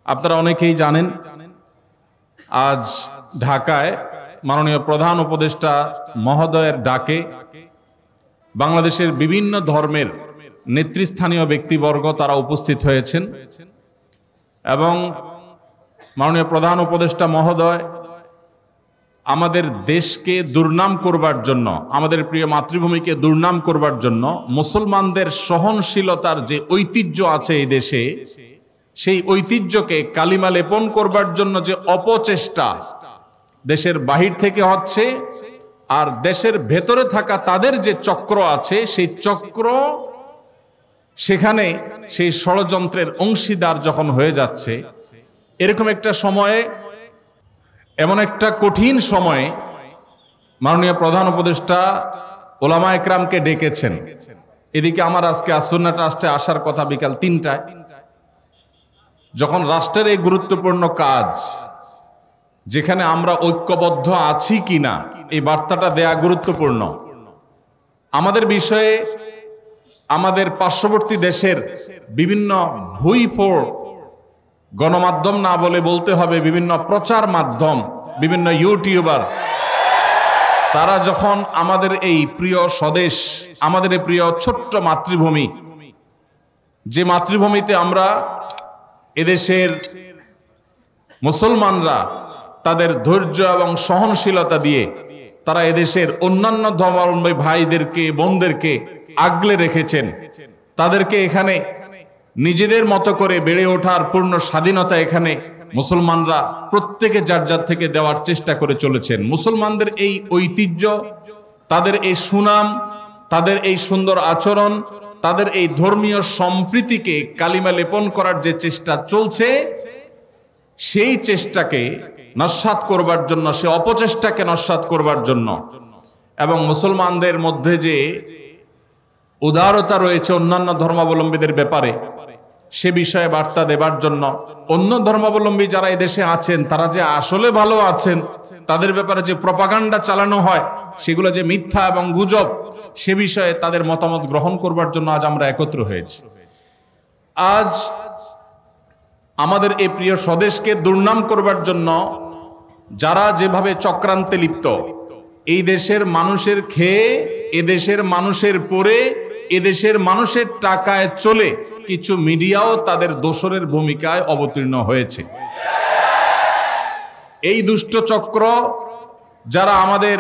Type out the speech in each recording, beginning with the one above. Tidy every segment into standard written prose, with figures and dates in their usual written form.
আপনারা অনেকেই জানেন, আজ ঢাকায় মাননীয় প্রধান উপদেষ্টা মহোদয়ের ডাকে বাংলাদেশের বিভিন্ন ধর্মের নেতৃস্থানীয় ব্যক্তিবর্গ তারা উপস্থিত হয়েছেন এবং মাননীয় প্রধান উপদেষ্টা মহোদয় আমাদের দেশকে দুর্নাম করবার জন্য, আমাদের প্রিয় মাতৃভূমিকে দুর্নাম করবার জন্য মুসলমানদের সহনশীলতার যে ঐতিহ্য আছে এই দেশে, সেই ঐতিহ্যকে কালিমা লেপন করবার জন্য যে অপচেষ্টা দেশের বাহির থেকে হচ্ছে, আর দেশের ভেতরে থাকা তাদের যে চক্র আছে সেই চক্র সেখানে সেই ষড়যন্ত্রের অংশীদার যখন হয়ে যাচ্ছে, এরকম একটা সময়ে, এমন একটা কঠিন সময়ে মাননীয় প্রধান উপদেষ্টা ওলামা একরামকে ডেকেছেন। এদিকে আমার আজকে আসুন্নাহ ট্রাস্টে আসার কথা বিকাল ৩টায়। যখন রাষ্ট্রের এই গুরুত্বপূর্ণ কাজ, যেখানে আমরা ঐক্যবদ্ধ আছি কিনা এই বার্তাটা দেয়া গুরুত্বপূর্ণ, আমাদের বিষয়ে আমাদের পার্শ্ববর্তী দেশের বিভিন্ন ভুইফোড় গণমাধ্যম, না বলে বলতে হবে বিভিন্ন প্রচার মাধ্যম, বিভিন্ন ইউটিউবার, তারা যখন আমাদের এই প্রিয় স্বদেশ, আমাদের এই প্রিয় ছোট্ট মাতৃভূমি, যে মাতৃভূমিতে আমরা এদেশের মুসলমানরা তাদের ধৈর্য এবং সহনশীলতা দিয়ে তারা এদেশের অন্যান্য ধর্মাবলম্বী ভাইদেরকে, বোনদেরকে আগলে রেখেছেন, তাদেরকে এখানে নিজেদের মতো করে বেড়ে ওঠার পূর্ণ স্বাধীনতা এখানে মুসলমানরা প্রত্যেকে যার যার থেকে দেওয়ার চেষ্টা করে চলেছেন। মুসলমানদের এই ঐতিহ্য, তাদের এই সুনাম, তাদের এই সুন্দর আচরণ, তাদের এই ধর্মীয় সম্প্রীতিকে কালিমা লেপন করার যে চেষ্টা চলছে, সেই চেষ্টাকে নস্যাৎ করবার জন্য, সে অপচেষ্টাকে নস্যাৎ করবার জন্য এবং মুসলমানদের মধ্যে যে উদারতা রয়েছে অন্যান্য ধর্মাবলম্বীদের ব্যাপারে, সে বিষয়ে বার্তা দেবার জন্য, অন্য ধর্মাবলম্বী যারা এই দেশে আছেন তারা যে আসলে ভালো আছেন, তাদের ব্যাপারে যে প্রপাগান্ডা চালানো হয় সেগুলো যে মিথ্যা এবং গুজব, সে বিষয়ে তাদের মতামত গ্রহণ করবার জন্য আজ আমরা একত্র হয়েছি। আজ আমাদের এই প্রিয় স্বদেশকে দুর্নাম করবার জন্য যারা যেভাবে চক্রান্তে লিপ্ত, এই দেশের মানুষের খেয়ে, এদেশের মানুষের পরে, এদেশের মানুষের টাকায় চলে কিছু মিডিয়াও তাদের দোসরের ভূমিকায় অবতীর্ণ হয়েছে। এই দুষ্ট চক্র যারা আমাদের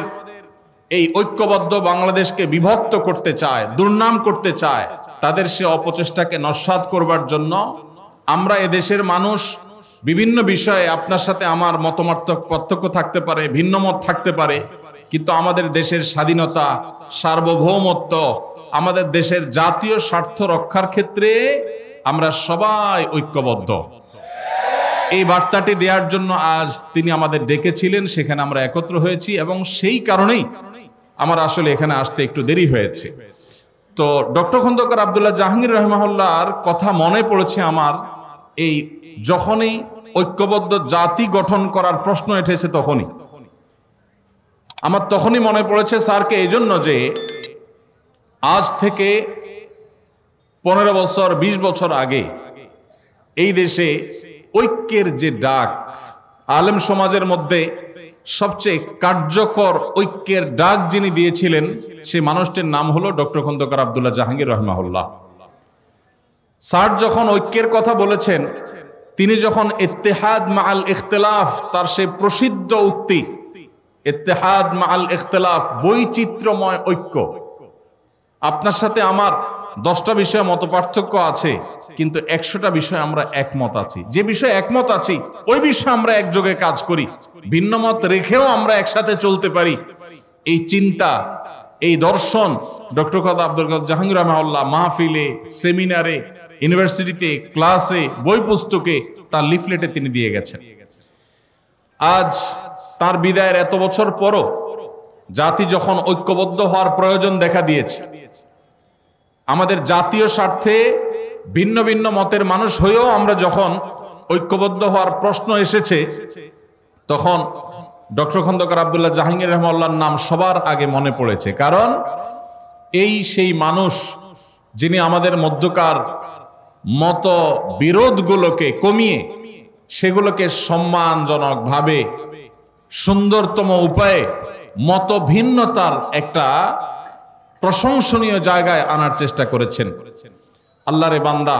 এই ঐক্যবদ্ধ বাংলাদেশকে বিভক্ত করতে চায়, দুর্নাম করতে চায়, তাদের সে অপচেষ্টাকে নস্যাৎ করবার জন্য আমরা এদেশের মানুষ বিভিন্ন বিষয়ে, আপনার সাথে আমার মতামত পার্থক্য থাকতে পারে, ভিন্নমত থাকতে পারে, কিন্তু আমাদের দেশের স্বাধীনতা, সার্বভৌমত্ব, আমাদের দেশের জাতীয় স্বার্থ রক্ষার ক্ষেত্রে আমরা সবাই ঐক্যবদ্ধ। এই বার্তাটি দেওয়ার জন্য আজ তিনি আমাদের ডেকেছিলেন, সেখানে আমরা একত্র হয়েছি এবং সেই কারণেই আমার আসলে এখানে আসতে একটু দেরি হয়েছে। তো ডক্টর খন্দকার আব্দুল্লাহ জাহাঙ্গীর রহমাহুল্লাহর কথা মনে পড়েছে আমার, এই যখনই ঐক্যবদ্ধ জাতি গঠন করার প্রশ্ন উঠেছে তখনই মনে পড়েছে স্যারকে, এই জন্য যে আজ থেকে 15 বছর 20 বছর আগে এই দেশে ঐক্যের যে ডাক, আলেম সমাজের মধ্যে সবচেয়ে কার্যকর ঐক্যের ডাক যিনি দিয়েছিলেন, সেই মানুষটির নাম হলো ডক্টর খন্দকার আব্দুল্লাহ জাহাঙ্গীর রহমাহুল্লাহ। স্যার যখন ঐক্যের কথা বলেছেন, তিনি যখন ইত্তেহাদ মাআল ইখতিলাফ, তার সেই প্রসিদ্ধ উক্তি ইত্তেহাদ মাআল ইখতিলাফ, বৈচিত্র্যময় ঐক্য, আপনার সাথে আমার 10টা বিষয়ে মত পার্থক্য আছে, কিন্তু 100টা বিষয়ে আমরা একমত আছি। যে বিষয়ে একমত আছি ওই বিষয়ে আমরা একযোগে কাজ করি, ভিন্ন মত রেখেও আমরা একসাথে চলতে পারি। এই চিন্তা, এই দর্শন ডক্টর আব্দুল কাদের জাহাঙ্গীর রহমাহুল্লাহ মাহফিলে, সেমিনারে, ইউনিভার্সিটিতে, ক্লাসে, বই পুস্তকে, তার লিফলেটে তিনি দিয়ে গেছেন। আজ তার বিদায়ের এত বছর পরও জাতি যখন ঐক্যবদ্ধ হওয়ার প্রয়োজন দেখা দিয়েছে, আমাদের জাতীয় স্বার্থে ভিন্ন ভিন্ন মতের মানুষ হয়েও আমরা যখন ঐক্যবদ্ধ হওয়ার প্রশ্ন এসেছে, তখন ডক্টর খন্দকার আব্দুল্লাহ জাহাঙ্গীর রহমাহুল্লাহর নাম সবার আগে মনে পড়েছে। কারণ এই সেই মানুষ যিনি আমাদের মধ্যকার মত বিরোধগুলোকে কমিয়ে সেগুলোকে সম্মানজনকভাবে সুন্দরতম উপায়ে মতভিন্নতার একটা প্রশংসনীয় জায়গায় আনার চেষ্টা করেছেন। আল্লাহরে বান্দা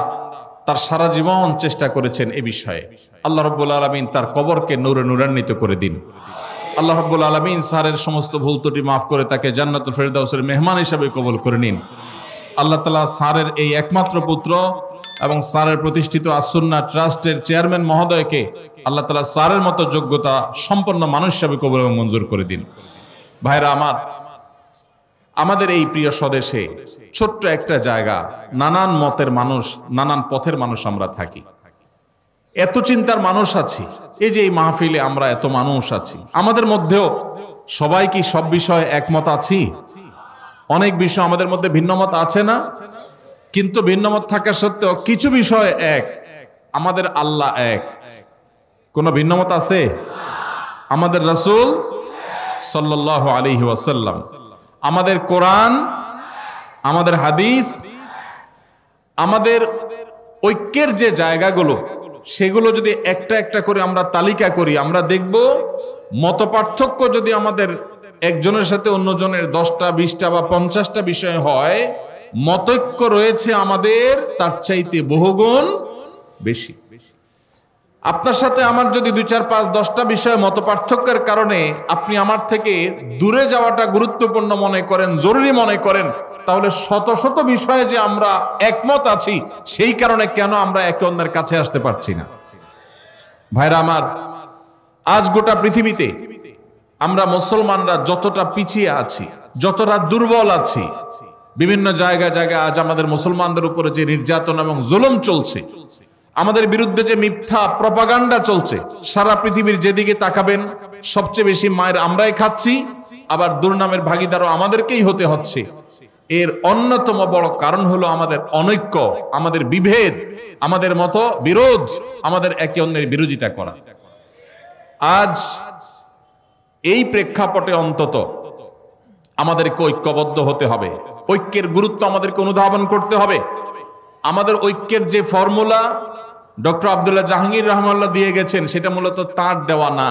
তার সারা জীবন চেষ্টা করেছেন এ বিষয়ে। আল্লাহ রাব্বুল আলামিন তার কবরকে নূরে নূরান্বিত করে দিন। আল্লাহ রাব্বুল আলামিন স্যারের সমস্ত ভুল ত্রুটি মাফ করে তাকে জান্নাতুল ফেরদাউসের মেহমান হিসেবে কবুল করে নিন। আল্লাহ তাআলা স্যারের এই একমাত্র পুত্র এবং স্যারের প্রতিষ্ঠিত আস-সুন্নাহ ট্রাস্টের চেয়ারম্যান মহোদয়কে আল্লাহ তাআলা স্যারের মতো যোগ্যতা সম্পন্ন মানুষ হিসেবে কবুল এবং মঞ্জুর করে দিন। ভাইরা আমার, আমাদের এই প্রিয় স্বদেশে ছোট্ট একটা জায়গা, নানান মতের মানুষ, নানান পথের মানুষ আমরা থাকি, এত চিন্তার মানুষ আছি। এই যে এই মাহফিলে আমরা এত মানুষ আছি, আমাদের মধ্যেও সবাই কি সব বিষয়ে একমত আছি? অনেক বিষয় আমাদের মধ্যে ভিন্নমত আছে না? কিন্তু ভিন্নমত থাকা সত্ত্বেও কিছু বিষয় এক, আমাদের আল্লাহ এক। কোন ভিন্নমত আছে? আমাদের রাসূল সাল্লাল্লাহু আলাইহি ওয়াসাল্লাম, আমাদের কোরআন, আমাদের হাদিস, আমাদের ঐক্যের যে জায়গাগুলো, সেগুলো যদি একটা একটা করে আমরা তালিকা করি, আমরা দেখব মতপার্থক্য যদি আমাদের একজনের সাথে অন্যজনের 10টা 20টা বা 50টা বিষয় হয়, মতৈক্য রয়েছে আমাদের তার চাইতে বহুগুণ বেশি। আপনার সাথে আমার যদি 2, 4, 5, 10টা বিষয়ে মতপার্থক্যের কারণে আপনি আমার থেকে দূরে যাওয়াটা গুরুত্বপূর্ণ মনে করেন, জরুরি মনে করেন, তাহলে শত শত বিষয়ে যে আমরা একমত আছি, সেই কারণে কেন আমরা একে অন্যের কাছে আসতে পারছি না? ভাইরা আমার, আজ গোটা পৃথিবীতে আমরা মুসলমানরা যতটা পিছিয়ে আছি, যতটা দুর্বল আছি, বিভিন্ন জায়গায় জায়গায় আজ আমাদের মুসলমানদের উপরে যে নির্যাতন এবং জুলুম চলছে, আমাদের বিরুদ্ধে যে মিথ্যা প্রপাগান্ডা চলছে, সারা পৃথিবীর যেদিকে তাকাবেন সবচেয়ে বেশি মায়ের আমরাই খাচ্ছি, আবার দুর্নামের ভাগীদারও আমাদেরকেই হতে হচ্ছে। এর অন্যতম বড় কারণ হলো আমাদের অনৈক্য, আমাদের বিভেদ, আমাদের মতো বিরোধ, আমাদের একে অন্যের বিরোধিতা করা। আজ এই প্রেক্ষাপটে অন্তত আমাদেরকে ঐক্যবদ্ধ হতে হবে, ঐক্যের গুরুত্ব আমাদেরকে অনুধাবন করতে হবে। আমাদের ঐক্যের যে ফর্মুলা ডক্টর আব্দুল্লাহ জাহাঙ্গীর রহমাল্লাহ দিয়ে গেছেন, সেটা মূলত তার দেওয়া না।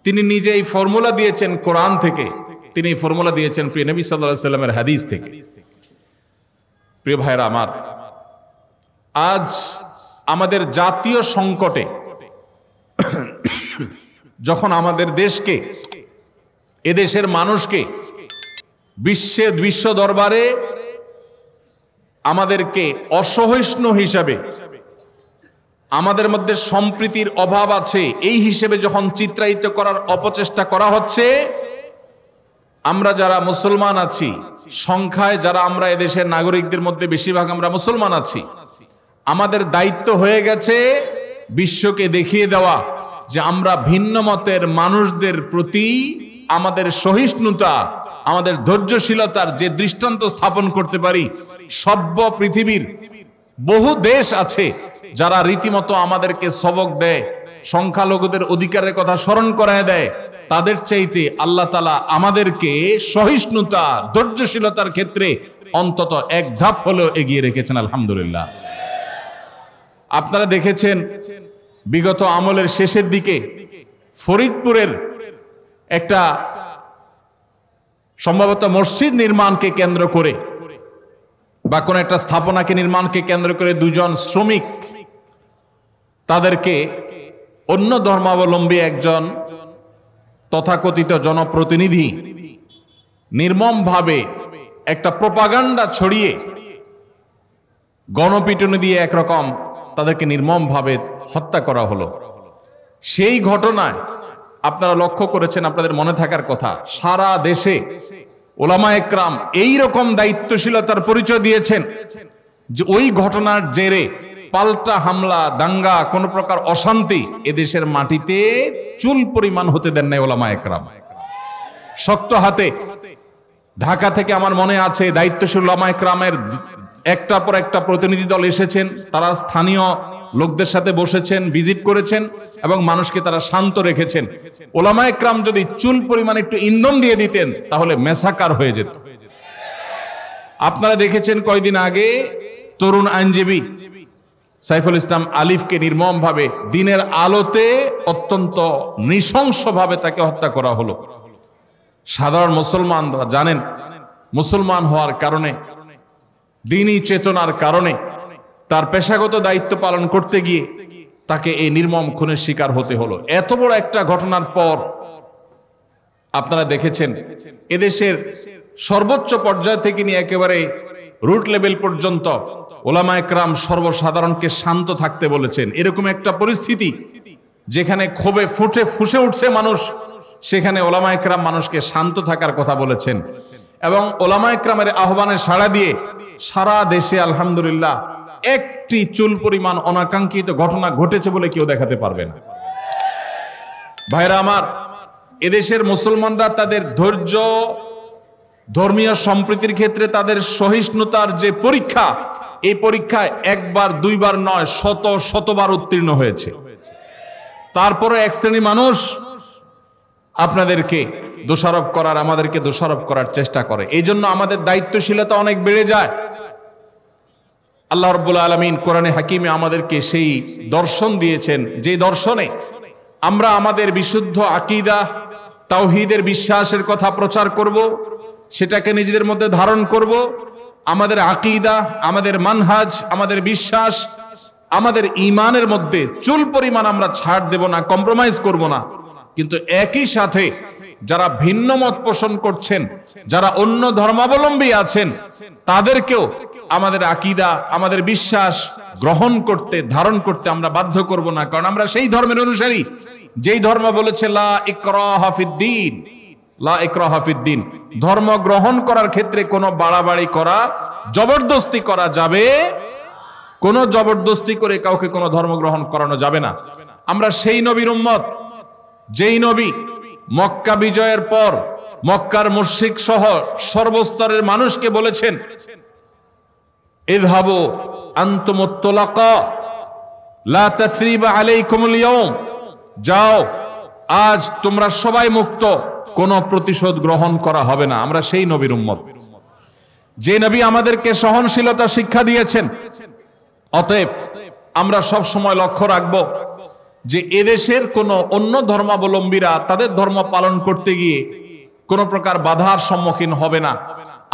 তিনি নিজে এই ফর্মুলা দিয়েছেন কোরআন থেকে, তিনি এই ফর্মুলা দিয়েছেন প্রিয় নবী সাল্লাল্লাহু আলাইহি সাল্লামের হাদিস থেকে। প্রিয় ভাইরা আমার, আজ আমাদের জাতীয় সংকটে যখন আমাদের দেশকে, এদেশের মানুষকে বিশ্ব দরবারে আমাদেরকে অসহিষ্ণু হিসাবে, আমাদের মধ্যে সম্প্রীতির অভাব আছে এই হিসেবে যখন চিত্রায়িত করার অপচেষ্টা করা হচ্ছে, আমরা যারা মুসলমান আছি, সংখ্যায় যারা আমরা এদেশের নাগরিকদের মধ্যে বেশিরভাগ আমরা মুসলমান আছি, আমাদের দায়িত্ব হয়ে গেছে বিশ্বকে দেখিয়ে দেওয়া যে আমরা ভিন্ন মতের মানুষদের প্রতি আমাদের সহিষ্ণুতা, আমাদের ধৈর্যশীলতার যে দৃষ্টান্ত স্থাপন করতে পারি। সভ্য পৃথিবীর বহু দেশ আছে যারা রীতিমতো আমাদেরকে সবক দেয়, সংখ্যালঘুদের অধিকারের কথা স্মরণ করায় দেয়। তাদের চাইতে আল্লাহ তাআলা আমাদেরকে সহিষ্ণুতা, ধৈর্যশীলতার ক্ষেত্রে অন্তত এক ধাপ হলেও এগিয়ে রেখেছেন, আলহামদুলিল্লাহ। আপনারা দেখেছেন বিগত আমলের শেষের দিকে ফরিদপুরের একটা সম্ভবত মসজিদ নির্মাণকে কেন্দ্র করে বা কোন একটা স্থাপনাকে নির্মাণকে কেন্দ্র করে দুজন শ্রমিক, তাদেরকে অন্য ধর্মাবলম্বী একজন তথাকথিত জনপ্রতিনিধি নির্মমভাবে একটা প্রপাগান্ডা ছড়িয়ে গণপিটুনি দিয়ে একরকম তাদেরকে নির্মমভাবে হত্যা করা হলো। সেই ঘটনায় আপনারা লক্ষ্য করেছেন, আপনাদের মনে থাকার কথা, সারা দেশে ওলামায়ে কেরাম এইরকম দায়িত্বশীলতার পরিচয় দিয়েছেন যে ওই ঘটনার জেরে পাল্টা হামলা, দাঙ্গা, কোন প্রকার অশান্তি এদেশের মাটিতে চুল পরিমাণ হতে দেন নাই ওলামায়ে কেরাম। শক্ত হাতে ঢাকা থেকে আমার মনে আছে দায়িত্বশীল ওলামায়ে কেরামের একটার পর একটা প্রতিনিধি দল এসেছেন, তারা স্থানীয় লোকদের সাথে বসেছেন, ভিজিট করেছেন এবং মানুষকে তারা শান্ত রেখেছেন। ওলামায়ে কেরাম যদি চুল পরিমাণ একটু ইন্ধন দিয়ে দিতেন তাহলে মেসাকার হয়ে যেত। আপনারা দেখেছেন কয়েকদিন আগে তরুণ আইনজীবী সাইফুল ইসলাম আলিফকে নির্মমভাবে দিনের আলোতে অত্যন্ত নৃশংসভাবে তাকে হত্যা করা হলো। সাধারণ মুসলমানরা জানেন, মুসলমান হওয়ার কারণে, দ্বীনি চেতনার কারণে, তার পেশাগত দায়িত্ব পালন করতে গিয়ে তাকে এই নির্মম খুনের শিকার হতে হলো। এত বড় একটা ঘটনার পর আপনারা দেখেছেন এদেশের সর্বোচ্চ পর্যায় থেকে নিয়ে একেবারে রুট লেভেল পর্যন্ত ওলামা একরাম সর্বসাধারণকে শান্ত থাকতে বলেছেন। এরকম একটা পরিস্থিতি যেখানে ক্ষোভে ফুসে উঠছে মানুষ, সেখানে ওলামা একরাম মানুষকে শান্ত থাকার কথা বলেছেন। এবং ওলামা একরামের আহ্বানে সাড়া দিয়ে সারা দেশে আলহামদুলিল্লাহ একটি চুল পরিমাণ অনাকাঙ্ক্ষিত ঘটনা ঘটেছে বলে কেউ দেখাতে পারবে না। ভাইরা আমার, এদেশের মুসলমানরা তাদের ধৈর্য, ধর্মীয় সম্প্রীতির ক্ষেত্রে তাদের সহিষ্ণুতার যে পরীক্ষা, এই পরীক্ষায় একবার দুইবার নয়, শতবার উত্তীর্ণ হয়েছে। তারপরে এক শ্রেণী মানুষ আপনাদেরকে দোষারোপ করার, আমাদেরকে দোষারোপ করার চেষ্টা করে। এই জন্য আমাদের দায়িত্বশীলতা অনেক বেড়ে যায়। আল্লাহ রাব্বুল আলামিন কোরআনে হাকিমে আমাদেরকে সেই দর্শন দিয়েছেন, যে দর্শনে আমরা আমাদের বিশুদ্ধ আকীদা, তাওহীদের বিশ্বাসের কথা প্রচার করব, সেটাকে নিজেদের মধ্যে ধারণ করব। আমাদের আকীদা, আমাদের মানহাজ, আমাদের বিশ্বাস, আমাদের ঈমানের মধ্যে চুল পরিমাণ আমরা ছাড় দেব না, কম্প্রোমাইজ করব না। কিন্তু একই সাথে যারা ভিন্ন মত পোষণ করছেন, যারা অন্য ধর্মাবলম্বী আছেন, তাদেরকেও আমাদের আকীদা, আমাদের বিশ্বাস গ্রহণ করতে, ধারণ করতে আমরা বাধ্য করব না। কারণ আমরা সেই ধর্মের অনুসারী যেই ধর্ম বলেছে লা ইকরাহা ফিদ্দীন, লা ইকরাহা ফিদ্দীন। ধর্ম গ্রহণ করার ক্ষেত্রে কোনো বাড়াবাড়ি করা, জবরদস্তি করা যাবে, কোনো জবরদস্তি করে কাউকে কোনো ধর্ম গ্রহণ করানো যাবে না। আমরা সেই নবীর উম্মত, যেই নবী মক্কা বিজয়ের পর মক্কার মুশরিক সহ সর্বস্তরের মানুষকে বলেছেন, ইযহাবু আনতুমুত তুলাকা লা তাসরিবা আলাইকুমুল ইয়াউম, যাও আজ তোমরা সবাই মুক্ত, কোনো প্রতিশোধ গ্রহণ করা হবে না। আমরা সেই নবীর উম্মত, যে নবী আমাদেরকে সহনশীলতা শিক্ষা দিয়েছেন। অতএব আমরা সব সময় লক্ষ্য রাখব যে এদেশের কোনো অন্য ধর্মাবলম্বীরা তাদের ধর্ম পালন করতে গিয়ে কোনো প্রকার বাধার সম্মুখীন হবে না।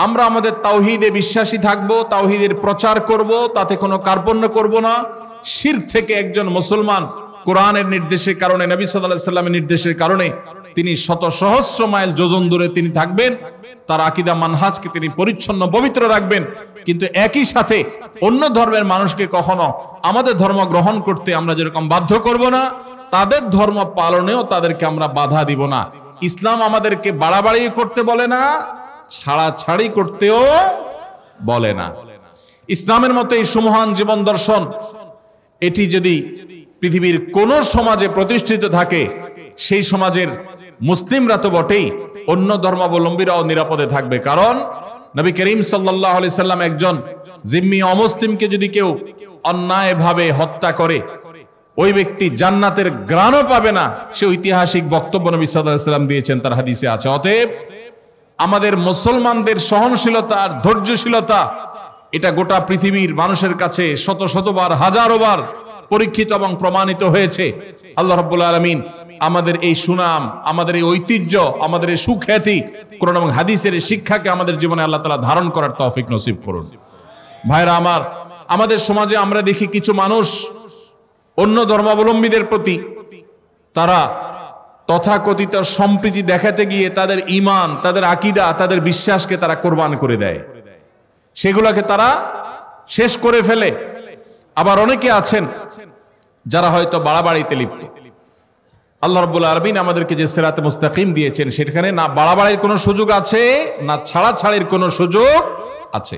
আমরা আমাদের তাওহীদে বিশ্বাসী থাকব, তাওহীদের প্রচার করব, তাতে কোনো কার্পণ্য করব না। শিরক থেকে একজন মুসলমান কোরআনের নির্দেশের কারণে, নবী সাল্লাল্লাহু আলাইহি সাল্লামের নির্দেশের কারণে তিনি শত সহস্র মাইল যোজন দূরে তিনি থাকবেন, তার আকীদা মানহাজকে তিনি পরিচ্ছন্ন পবিত্র রাখবেন। কিন্তু একই সাথে অন্য ধর্মের মানুষকে কখনো আমাদের ধর্ম গ্রহণ করতে আমরা যেরকম বাধ্য করব না, তাদের ধর্ম পালনেও তাদেরকে আমরা বাধা দিব না। ইসলাম আমাদেরকে বাড়াবাড়ি করতে বলে না, ছাড়াছাড়ি করতেও বলে না। ইসলামের মতো এই সুমহান জীবন দর্শন, এটি যদি পৃথিবীর কোন সমাজে প্রতিষ্ঠিত থাকে, সেই সমাজের মুসলিমরা তো বটেই, অন্য ধর্মাবলম্বীরাও নিরাপদে থাকবে। কারণ নবী করিম সাল্লাল্লাহু আলাইহি সাল্লাম একজন জিম্মি অমুসলিমকে যদি কেউ অন্যায়ভাবে হত্যা করে, ওই ব্যক্তি জান্নাতের ঘ্রাণও পাবে না। সে ঐতিহাসিক বক্তব্য নবী সাল্লাল্লাহু আলাইহি সাল্লাম দিয়েছেন, তার হাদিসে আছে। অতএব আমাদের মুসলমানদের সহনশীলতা আর ধৈর্যশীলতা, এটা গোটা পৃথিবীর মানুষের কাছে শতবার, হাজারোবার পরীক্ষিত এবং প্রমাণিত হয়েছে। আল্লাহ রাব্বুল আলামিন আমাদের এই সুনাম, আমাদের এই ঐতিহ্য, আমাদের এই সুখ্যাতি, কোরআন এবং হাদিসের শিক্ষাকে আমাদের জীবনে আল্লাহ তাআলা ধারণ করার তৌফিক নসিব করুন। ভাইরা আমার, আমাদের সমাজে আমরা দেখি কিছু মানুষ অন্য ধর্মাবলম্বীদের প্রতি তারা তথাকথিত সম্প্রীতি দেখাতে গিয়ে তাদের ঈমান, তাদের আকীদা, তাদের বিশ্বাসকে তারা কোরবান করে দেয়, সেগুলোকে তারা শেষ করে ফেলে। আবার অনেকে আছেন যারা হয়তো বাড়াবাড়িতে লিপ্ত। আল্লাহ রাব্বুল আলামিন আমাদেরকে যে সিরাতে মুস্তাকিম দিয়েছেন, সেখানে না বাড়াবাড়ির কোনো সুযোগ আছে, না ছাড়াছাড়ির কোনো সুযোগ আছে।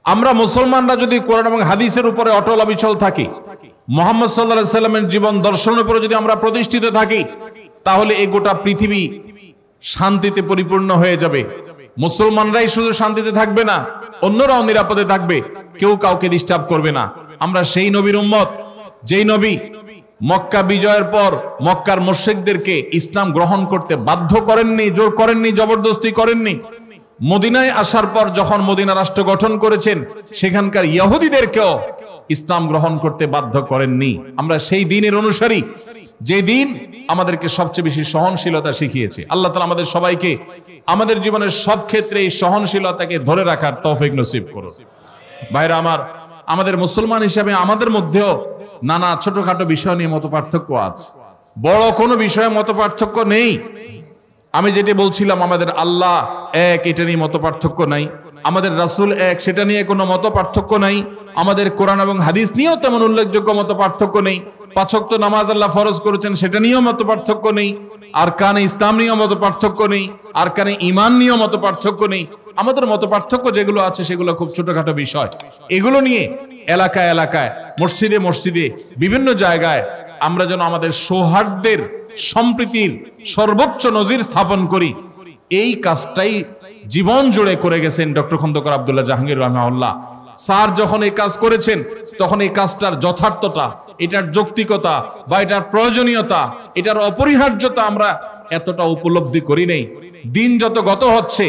আমরা মুসলমানরা যদি কোরআন এবং হাদিসের উপরে অটল অবিচল থাকি, মুহাম্মদ সাল্লাল্লাহু আলাইহি সাল্লামের জীবন দর্শনের উপরে যদি আমরা প্রতিষ্ঠিত থাকি, তাহলে এই গোটা পৃথিবী শান্তিতে পরিপূর্ণ হয়ে যাবে। মুসলমানরাই শুধু শান্তিতে থাকবে না, অন্যরাও নিরাপদে থাকবে, কেউ কাউকে ডিস্টার্ব করবে না। আমরা সেই নবীর উম্মত, যেই নবী মক্কা বিজয়ের পর মক্কার মুশরিকদেরকে ইসলাম গ্রহণ করতে বাধ্য করেননি, জোর করেননি, জবরদস্তি করেননি, মদিনায় আসার পর যখন মদিনা রাষ্ট্র গঠন করেছেন, সেখানকার ইহুদিদেরকেও ইসলাম গ্রহণ করতে বাধ্য করেননি। আমরা সেই দিনের অনুসারী, যে দিন আমাদেরকে সবচেয়ে বেশি সহনশীলতা শিখিয়েছে। আল্লাহ তাআলা আমাদের সবাইকে আমাদের জীবনের সব ক্ষেত্রে এই সহনশীলতাকে ধরে রাখার তৌফিক নসিব করুন। ভাইরা আমার, আমাদের মুসলমান হিসেবে আমাদের মধ্যেও নানা ছোটখাটো বিষয় নিয়ে মতপার্থক্য আছে, বড় কোনো বিষয়ে মতপার্থক্য নেই। আমি যেটা বলছিলাম, আমাদের আল্লাহ এক, এটা নিয়ে মতপার্থক্য নাই। আমাদের রাসূল এক, সেটা নিয়ে কোনো মতপার্থক্য নাই। আমাদের কোরআন এবং হাদিস নিয়েও তেমন উল্লেখযোগ্য মতপার্থক্য নেই। 5 ওয়াক্ত নামাজ আল্লাহ ফরজ করেছেন, সেটা নিয়েও মতপার্থক্য নেই। আরকানে ইসলাম নিয়েও মতপার্থক্য নেই। আরকানে ঈমান নিয়েও মতপার্থক্য নেই। আমাদের মতপার্থক্য যেগুলো আছে সেগুলো খুব ছোটখাটো বিষয়। এগুলো নিয়ে এলাকায় এলাকায়, মসজিদে মসজিদে, বিভিন্ন জায়গায় আমরা যেন আমাদের সৌহার্দ্যের, সম্প্রীতির সর্বোচ্চ নজির স্থাপন করি, এই কাজটাই জীবন জুড়ে করে গেছেন ডক্টর খন্দকার আব্দুল্লাহ জাহাঙ্গীর রাহিমাহুল্লাহ। স্যার যখন এই কাজ করেছেন, তখন এই কাজটার যথার্থতা, এটার যৌক্তিকতা বা এটার প্রয়োজনীয়তা, এটার অপরিহার্যতা আমরা এতটা উপলব্ধি করি নাই। দিন যত গত হচ্ছে,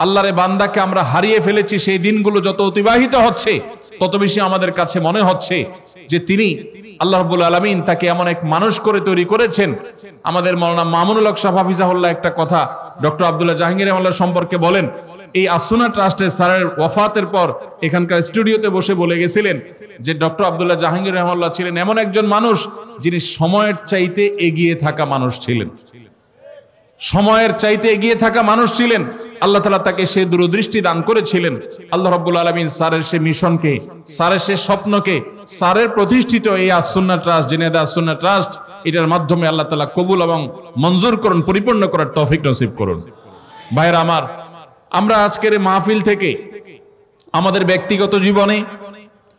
আল্লাহরে বান্দাকে আমরা হারিয়ে ফেলেছি, সেই দিনগুলো যত অতিবাহিত হচ্ছে, তত বেশি আমাদের কাছে মনে হচ্ছে যে তিনি, আল্লাহ রাব্বুল আলামিন, তাকে এমন এক মানুষ করে তৈরি করেছেন। আমাদের মাওলানা মামুনুল হক সাহেব হাফিজাহুল্লাহ একটা কথা ডক্টর আব্দুল্লাহ জাহাঙ্গীর রাহিমাহুল্লাহ সম্পর্কে বলেন। এই আসুনা ট্রাস্টের স্যারের ওয়াফাতের পর এখানকার স্টুডিওতে বসে বলে গেছিলেন যে ডক্টর আব্দুল্লাহ জাহাঙ্গীর রাহিমাহুল্লাহ ছিলেন এমন একজন মানুষ, যিনি সময়ের চাইতে এগিয়ে থাকা মানুষ ছিলেন। সময়ের চাইতে এগিয়ে থাকা মানুষ ছিলেন। আল্লাহ তাআলা তাকে সে দূরদৃষ্টি দান করেছিলেন। আল্লাহ রাব্বুল আলামিন স্যারের সে মিশনকে, স্যারের সে স্বপ্নকে, স্যারের প্রতিষ্ঠিত এই আসুন্নাহ ট্রাস্ট, জিনেদা আসুন্নাহ ট্রাস্ট, এটার মাধ্যমে আল্লাহ তাআলা কবুল এবং মঞ্জুর করুন, পরিপূর্ণ করার তৌফিক নসিব করুন। ভাইরা আমার, আমরা আজকের এই মাহফিল থেকে আমাদের ব্যক্তিগত জীবনে,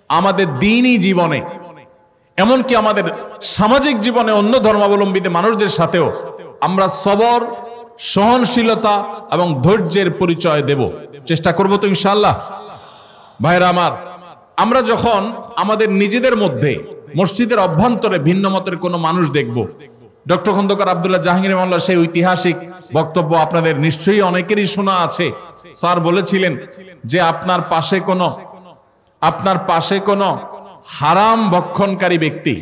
আমাদের দ্বীনি জীবনে, এমনকি আমাদের সামাজিক জীবনে অন্য ধর্মাবলম্বীদের মানুষদের সাথেও আমরা সবর, সহনশীলতা এবং ধৈর্যের পরিচয় দেব, চেষ্টা করব তো ইনশাআল্লাহ। ভাইরা আমার, আমরা যখন আমাদের নিজেদের মধ্যে মসজিদের অভ্যন্তরে ভিন্ন মতের কোনো মানুষ দেখব, ডক্টর খন্দকার আব্দুল্লাহ জাহাঙ্গীর রাহিমাহুল্লাহ সেই ঐতিহাসিক বক্তব্য আপনাদের নিশ্চয়ই অনেকেরই শোনা আছে। স্যার বলেছিলেন যে আপনার পাশে কোনো হারাম ভক্ষণকারী ব্যক্তি,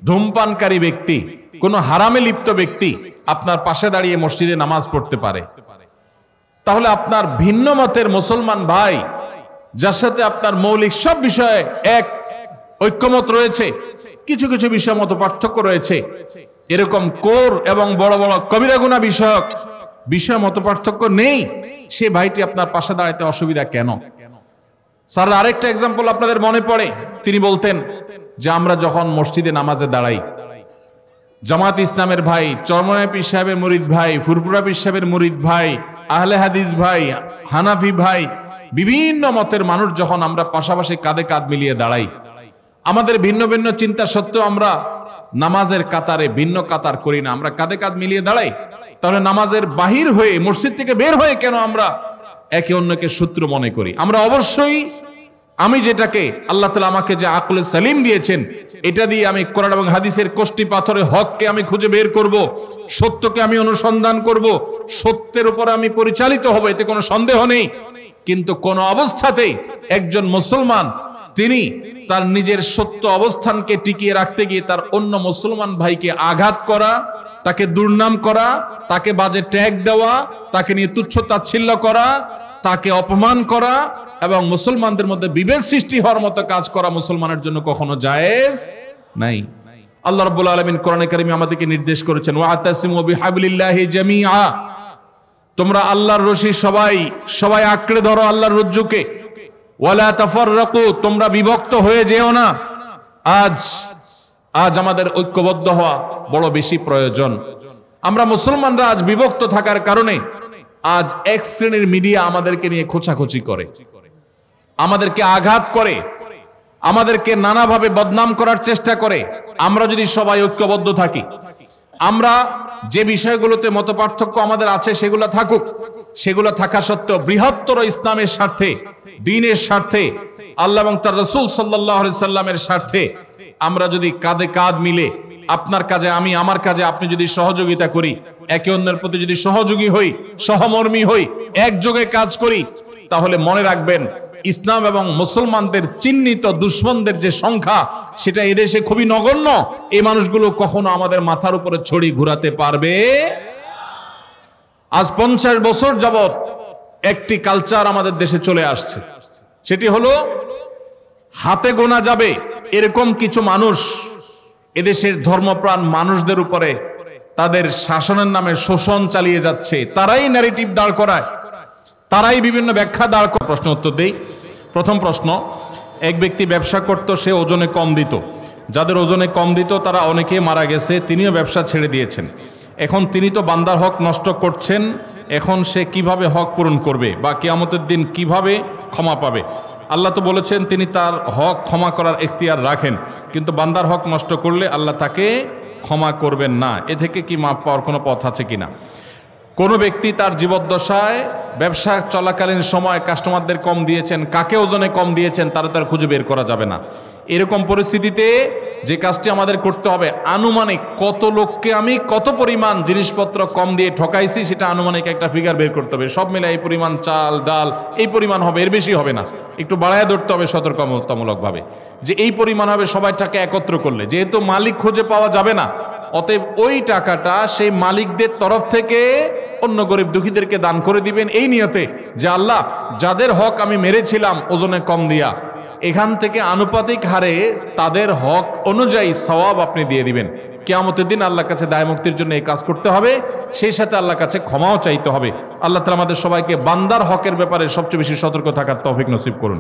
ধূমপানকারী ব্যক্তি, কোন হারামে লিপ্ত ব্যক্তি আপনার পাশে দাঁড়িয়ে মসজিদে নামাজ পড়তে পারে, তাহলে আপনার ভিন্ন মতের মুসলমান ভাই, যার সাথে আপনার মৌলিক সব বিষয়ে এক ঐক্যমত রয়েছে, কিছু কিছু বিষয় মত পার্থক্য রয়েছে, এরকম কোর এবং বড় বড় কবিরা গুনাহ বিষয় মত পার্থক্য নেই, সে ভাইটি আপনার পাশে দাঁড়াতে অসুবিধা কেন? স্যার আরেকটা এক্সাম্পল আপনাদের মনে পড়ে, তিনি বলতেন যে আমরা যখন মসজিদে নামাজে দাঁড়াই, জামাত ইসলামের ভাই, চরমনায় পীর সাহেবের মুরিদ ভাই, ফুরপুরা পীর সাহেবের মুরিদ ভাই, আহলে হাদিস ভাই, হানাফি ভাই, বিভিন্ন মতের মানুষ যখন আমরা পাশাপাশি কাঁধে কাঁধ মিলিয়ে দাঁড়াই, আমাদের ভিন্ন ভিন্ন চিন্তা সত্ত্বেও আমরা নামাজের কাতারে ভিন্ন কাতার করি না, আমরা কাঁধে কাঁধ মিলিয়ে দাঁড়াই, তাহলে নামাজের বাহির হয়ে, মসজিদ থেকে বের হয়ে কেন আমরা একে অন্যকে শত্রু মনে করি? আমরা অবশ্যই, আমি যেটাকে আল্লাহ তাআলা আমাকে যে আকলে সালিম দিয়েছেন, এটা দিয়ে আমি কোরআন এবং হাদিসের কষ্টি পাথরে হককে আমি খুঁজে বের করব, সত্যকে আমি অনুসন্ধান করব, সত্যের উপর আমি পরিচালিত হব, এতে কোনো সন্দেহ নেই। কিন্তু কোন অবস্থাতেই একজন মুসলমান তিনি তার নিজের সত্য অবস্থানকে টিকিয়ে রাখতে গিয়ে তার অন্য মুসলমান ভাইকে আঘাত করা, তাকে দুর্নাম করা, তাকে বাজে ট্যাগ দেওয়া, তাকে নিয়ে তুচ্ছ তাচ্ছিল্য করা, তাকে অপমান করা এবং মুসলমানদের মধ্যে বিভেদ সৃষ্টি হওয়ার মতো কাজ করা মুসলমানের জন্য কখনো জায়েজ নাই। আল্লাহ রাব্বুল আলামিন কোরআনে কারিমে আমাদেরকে নির্দেশ করেছেন, ওয়াতাসিমু বিহাবলিল্লাহি জামিআ, তোমরা আল্লাহর রশি সবাই আঁকড়ে ধরো আল্লাহর রজ্জুকে, ওয়ালা তাফাররাকু, তোমরা বিভক্ত হয়ে যেও না। আজ আমাদের ঐক্যবদ্ধ হওয়া বড় বেশি প্রয়োজন। আমরা মুসলমানরা আজ বিভক্ত থাকার কারণে আজ এক শ্রেণীর মিডিয়া আমাদেরকে নিয়ে খোঁচাখুচি করে, আমাদেরকে আঘাত করে, আমাদেরকে নানাভাবে বদনাম করার চেষ্টা করে। আমরা যদি সবাই ঐক্যবদ্ধ থাকি, আমরা যে বিষয়গুলোতে মতপার্থক্য আমাদের আছে সেগুলো থাকুক, সেগুলো থাকা সত্ত্বেও বৃহত্তর ইসলামের স্বার্থে, দ্বীনের স্বার্থে, আল্লাহ এবং তার রাসূল সাল্লাল্লাহু আলাইহি সাল্লামের স্বার্থে আমরা যদি কাঁধে কাঁধ মিলে, আপনার কাজে আমি, আমার কাজে আপনি যদি সহযোগিতা করি, একে অন্যের প্রতি যদি সহযোগী হই, সহমর্মী হই, একযোগে কাজ করি, তাহলে মনে রাখবেন ইসলাম এবং মুসলমানদের চিহ্নিত দুশ্মনদের যে সংখ্যা সেটা এদেশে খুবই নগণ্য। এই মানুষগুলো কখনো আমাদের মাথার উপরে ছড়ি ঘুরাতে পারবে। আজ 50 বছর যাবত একটি কালচার আমাদের দেশে চলে আসছে, সেটি হলো হাতে গোনা যাবে এরকম কিছু মানুষ এদেশের ধর্মপ্রাণ মানুষদের উপরে তাদের শাসনের নামে শোষণ চালিয়ে যাচ্ছে। তারাই ন্যারেটিভ দাঁড় করায়, তারাই বিভিন্ন ব্যাখ্যা দাঁড় করায়। প্রশ্ন উত্তর দেই। প্রথম প্রশ্ন, এক ব্যক্তি ব্যবসা করত, সে ওজনে কম দিত। যাদের ওজনে কম দিত তারা অনেকে মারা গেছে, তিনিও ব্যবসা ছেড়ে দিয়েছেন। এখন তিনি তো বান্দার হক নষ্ট করছেন, এখন সে কিভাবে হক পূরণ করবে বা কিয়ামতের দিন কিভাবে ক্ষমা পাবে? আল্লাহ তো বলেছেন তিনি তার হক ক্ষমা করার এখতিয়ার রাখেন, কিন্তু বান্দার হক নষ্ট করলে আল্লাহ তাকে ক্ষমা করবেন না। এ থেকে কি মাপ পাওয়ার কোনো পথ আছে কিনা? কোনো ব্যক্তি তার জীবদ্দশায় ব্যবসা চলাকালীন সময় কাস্টমারদের কম দিয়েছেন, কাকে ওজনে কম দিয়েছেন তার খুঁজে বের করা যাবে না। এরকম পরিস্থিতিতে যে কাজটি আমাদের করতে হবে, আনুমানিক কত লোককে আমি কত পরিমাণ জিনিসপত্র কম দিয়ে ঠকাইছি সেটা আনুমানিক একটা ফিগার বের করতে হবে। সব মিলে এই পরিমাণ চাল ডাল এই পরিমাণ হবে, এর বেশি হবে না। একটু বাড়ায় ধরতে হবে সতর্কতামূলকভাবে যে এই পরিমাণ হবে। সবাই টাকা একত্র করলে, যেহেতু মালিক খুঁজে পাওয়া যাবে না, অতএব ওই টাকাটা সেই মালিকদের তরফ থেকে অন্য গরিব দুঃখীদেরকে দান করে দিবেন, এই নিয়তে যে আল্লাহ যাদের হক আমি মেরেছিলাম ওজনে কম দিয়া, এখান থেকে আনুপাতিক হারে তাদের হক অনুযায়ী সওয়াব আপনি দিয়ে দিবেন। কিয়ামতের দিন আল্লাহর কাছে দায় মুক্তির জন্য এই কাজ করতে হবে, সেই সাথে আল্লাহর কাছে ক্ষমাও চাইতে হবে। আল্লাহ তাআলা আমাদের সবাইকে বান্দার হকের ব্যাপারে সবচেয়ে বেশি সতর্ক থাকার তৌফিক নসিব করুন।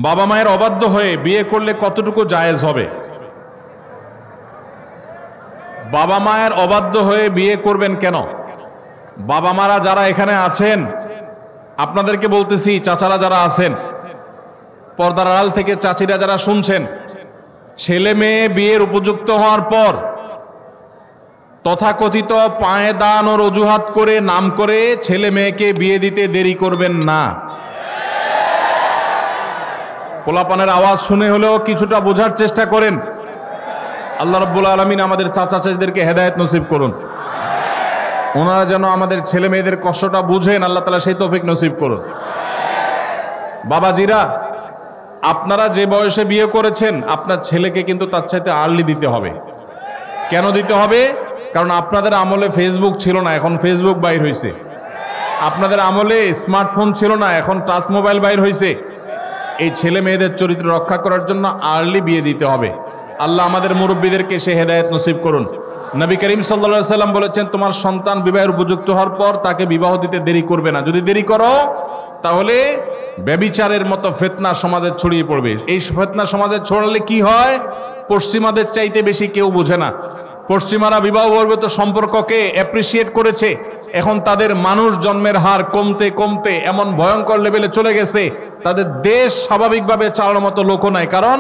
বাবা মায়ের অবাধ্য হয়ে বিয়ে করলে কতটুকু জায়েজ হবে? বাবা মায়ের অবাধ্য হয়ে বিয়ে করবেন কেন? বাবা মারা যারা এখানে আছেন, আপনাদেরকে বলতেছি, চাচারা যারা আছেন, পর্দার আড়াল থেকে চাচিরা যারা শুনছেন, ছেলে মেয়ে বিয়ের উপযুক্ত হওয়ার পর তথাকথিত পায়ে দান ও অজুহাত করে নাম করে ছেলে মেয়েকে বিয়ে দিতে দেরি করবেন না। পোলাপানের আওয়াজ শুনে হলেও কিছুটা বোঝার চেষ্টা করেন। আল্লাহ রাব্বুল আলামিন আমাদের চাচা চাচিদেরকে হেদায়েত নসিব করুন, ওনারা যেন আমাদের ছেলে মেয়েদের কষ্টটা বুঝেন, আল্লাহ তাআলা সেই তৌফিক নসিব করুন। বাবাজিরা, আপনারা যে বয়সে বিয়ে করেছেন আপনার ছেলেকে কিন্তু তার চাইতে আর্লি দিতে হবে। কেন দিতে হবে? কারণ আপনাদের আমলে ফেসবুক ছিল না, এখন ফেসবুক বাইর হয়েছে। আপনাদের আমলে স্মার্টফোন ছিল না, এখন টাচ মোবাইল বাইর হয়েছে। এই ছেলে মেয়েদের চরিত্র রক্ষা করার জন্য আর্লি বিয়ে দিতে হবে। আল্লাহ আমাদের মুরব্বীদেরকে সে হেদায়েত নসিব করুন। নবী করিম সাল্লাল্লাহু আলাইহি সাল্লাম বলেছেন, তোমার সন্তান বিবাহের উপযুক্ত হওয়ার পর তাকে বিবাহ দিতে দেরি করবে না। যদি দেরি করো তাহলে ব্যভিচারের মতো ফিতনা সমাজে ছড়িয়ে পড়বে। এই ফিতনা সমাজে ছড়ালে কি হয়? পশ্চিমাদের চাইতে বেশি কেউ বোঝে না। পশ্চিমারা বিবাহ বহির্ভূত সম্পর্ককে অ্যাপ্রিসিয়েট করেছে, এখন তাদের মানুষ জন্মের হার কমতে কমতে এমন ভয়ঙ্কর লেভেলে চলে গেছে তাদের দেশ স্বাভাবিকভাবে চালানোর মতো লোকও নাই। কারণ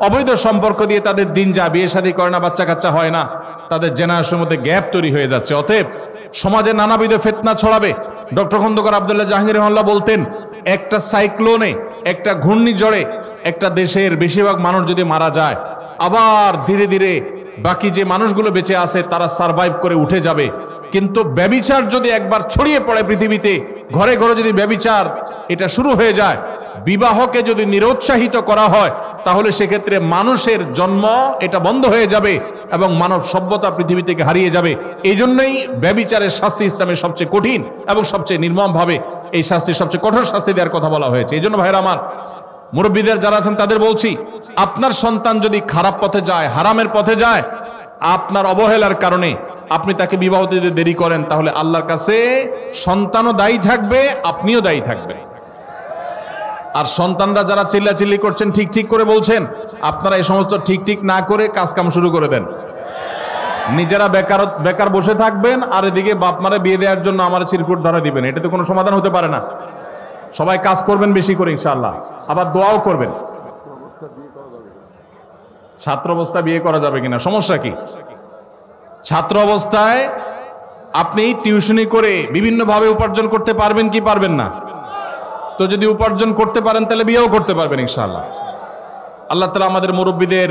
অবৈধ সম্পর্ক দিয়ে তাদের দিন যায়, বিয়ে শাদী করে না, বাচ্চা কাচ্চা হয় না, তাদের জেনারেশনের মধ্যে গ্যাপ তৈরি হয়ে যাচ্ছে। অতএব সমাজে নানাবিধ ফিতনা ছড়াবে। ডক্টর খন্দকার আব্দুল্লাহ জাহাঙ্গীর রহমাতুল্লাহ বলতেন, একটা সাইক্লোনে, একটা ঘূর্ণিঝড়ে একটা দেশের বেশিরভাগ মানুষ যদি মারা যায়, আবার ধীরে ধীরে বাকি যে মানুষগুলো বেঁচে আছে তারা সারভাইভ করে উঠে যাবে। কিন্তু ব্যভিচার যদি একবার ছড়িয়ে পড়ে পৃথিবীতে, ঘরে ঘরে যদি ব্যভিচার এটা শুরু হয়ে যায়, বিবাহকে যদি নিরুৎসাহিত করা হয়, তাহলে সেক্ষেত্রে মানুষের জন্ম এটা বন্ধ হয়ে যাবে এবং মানব সভ্যতা পৃথিবী থেকে হারিয়ে যাবে। এই জন্যই ব্যভিচারের শাস্তি ইসলামের সবচেয়ে কঠিন এবং সবচেয়ে নির্মমভাবে এই শাস্তি, সবচেয়ে কঠোর শাস্তি দেওয়ার কথা বলা হয়েছে। এই জন্য ভাইরা আমার, মুরব্বীদের যারা আছেন তাদের বলছি, আপনার সন্তান যদি খারাপ পথে যায়, হারামের পথে যায়, আপনার অবহেলার কারণে আপনি তাকে বিবাহ দিতে দেরি করেন, তাহলে আল্লাহর কাছে সন্তানও দায়ী থাকবে, আপনিও দায়ী থাকবেন। আর সন্তানরা যারা চিল্লাচিল্লি করছেন, ঠিক ঠিক করে বলছেন, আপনারা এই সমস্ত ঠিক ঠিক না করে কাজ কাম শুরু করে দেন। নিজেরা বেকার বসে থাকবেন আর এদিকে বাপ মারে বিয়ে দেওয়ার জন্য আমার চিরকুট ধরা দিবেন, এটা তো কোনো সমাধান হতে পারে না। সবাই কাজ করবেন বেশি করে ইনশাআল্লাহ, আবার দোয়াও করবেন। ছাত্র অবস্থা বিয়ে করা যাবে কিনা, সমস্যা কি? ছাত্র অবস্থায় আপনি টিউশনি করে বিভিন্নভাবে উপার্জন করতে পারবেন কি পারবেন না? তো যদি উপার্জন করতে পারেন তাহলে বিয়েও করতে পারবেন ইনশাআল্লাহ। আল্লাহ তাআলা আমাদের মুরব্বীদের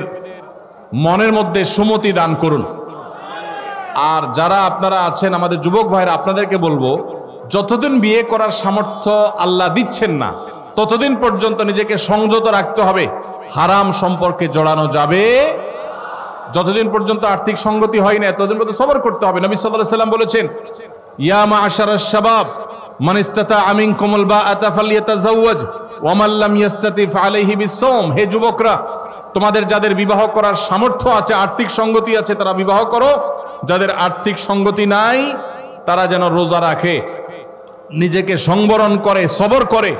মনের মধ্যে সুমতি দান করুন। আর যারা আপনারা আছেন আমাদের যুবক ভাইরা, আপনাদেরকে বলবো, যতদিন বিয়ে করার সামর্থ্য আল্লাহ দিচ্ছেন না ততদিন পর্যন্ত নিজেকে সংযত রাখতে হবে, হারাম সম্পর্কে জড়ানো যাবে। যতদিন পর্যন্ত আর্থিক সঙ্গতি হয় না ততদিন পর্যন্ত সবর করতে হবে। নবী সাল্লাল্লাহু আলাইহি ওয়াসাল্লাম বলেছেন, ইয়া মা'আশারাশ শাবাব মান ইসতাতাআ মিনকুমুল বাআতা ফালইয়াতাযাওয়াজ ওয়া মান লাম ইসতাতি ফাআলাইহি বিস-সাওম। হে যুবকরা, তোমাদের যাদের বিবাহ করার সামর্থ্য আছে, আর্থিক সঙ্গতি আছে, তারা বিবাহ করো। যাদের আর্থিক সঙ্গতি নাই তারা যেন রোজা রাখে, নিজেকে সংবরণ করে, সবর করে।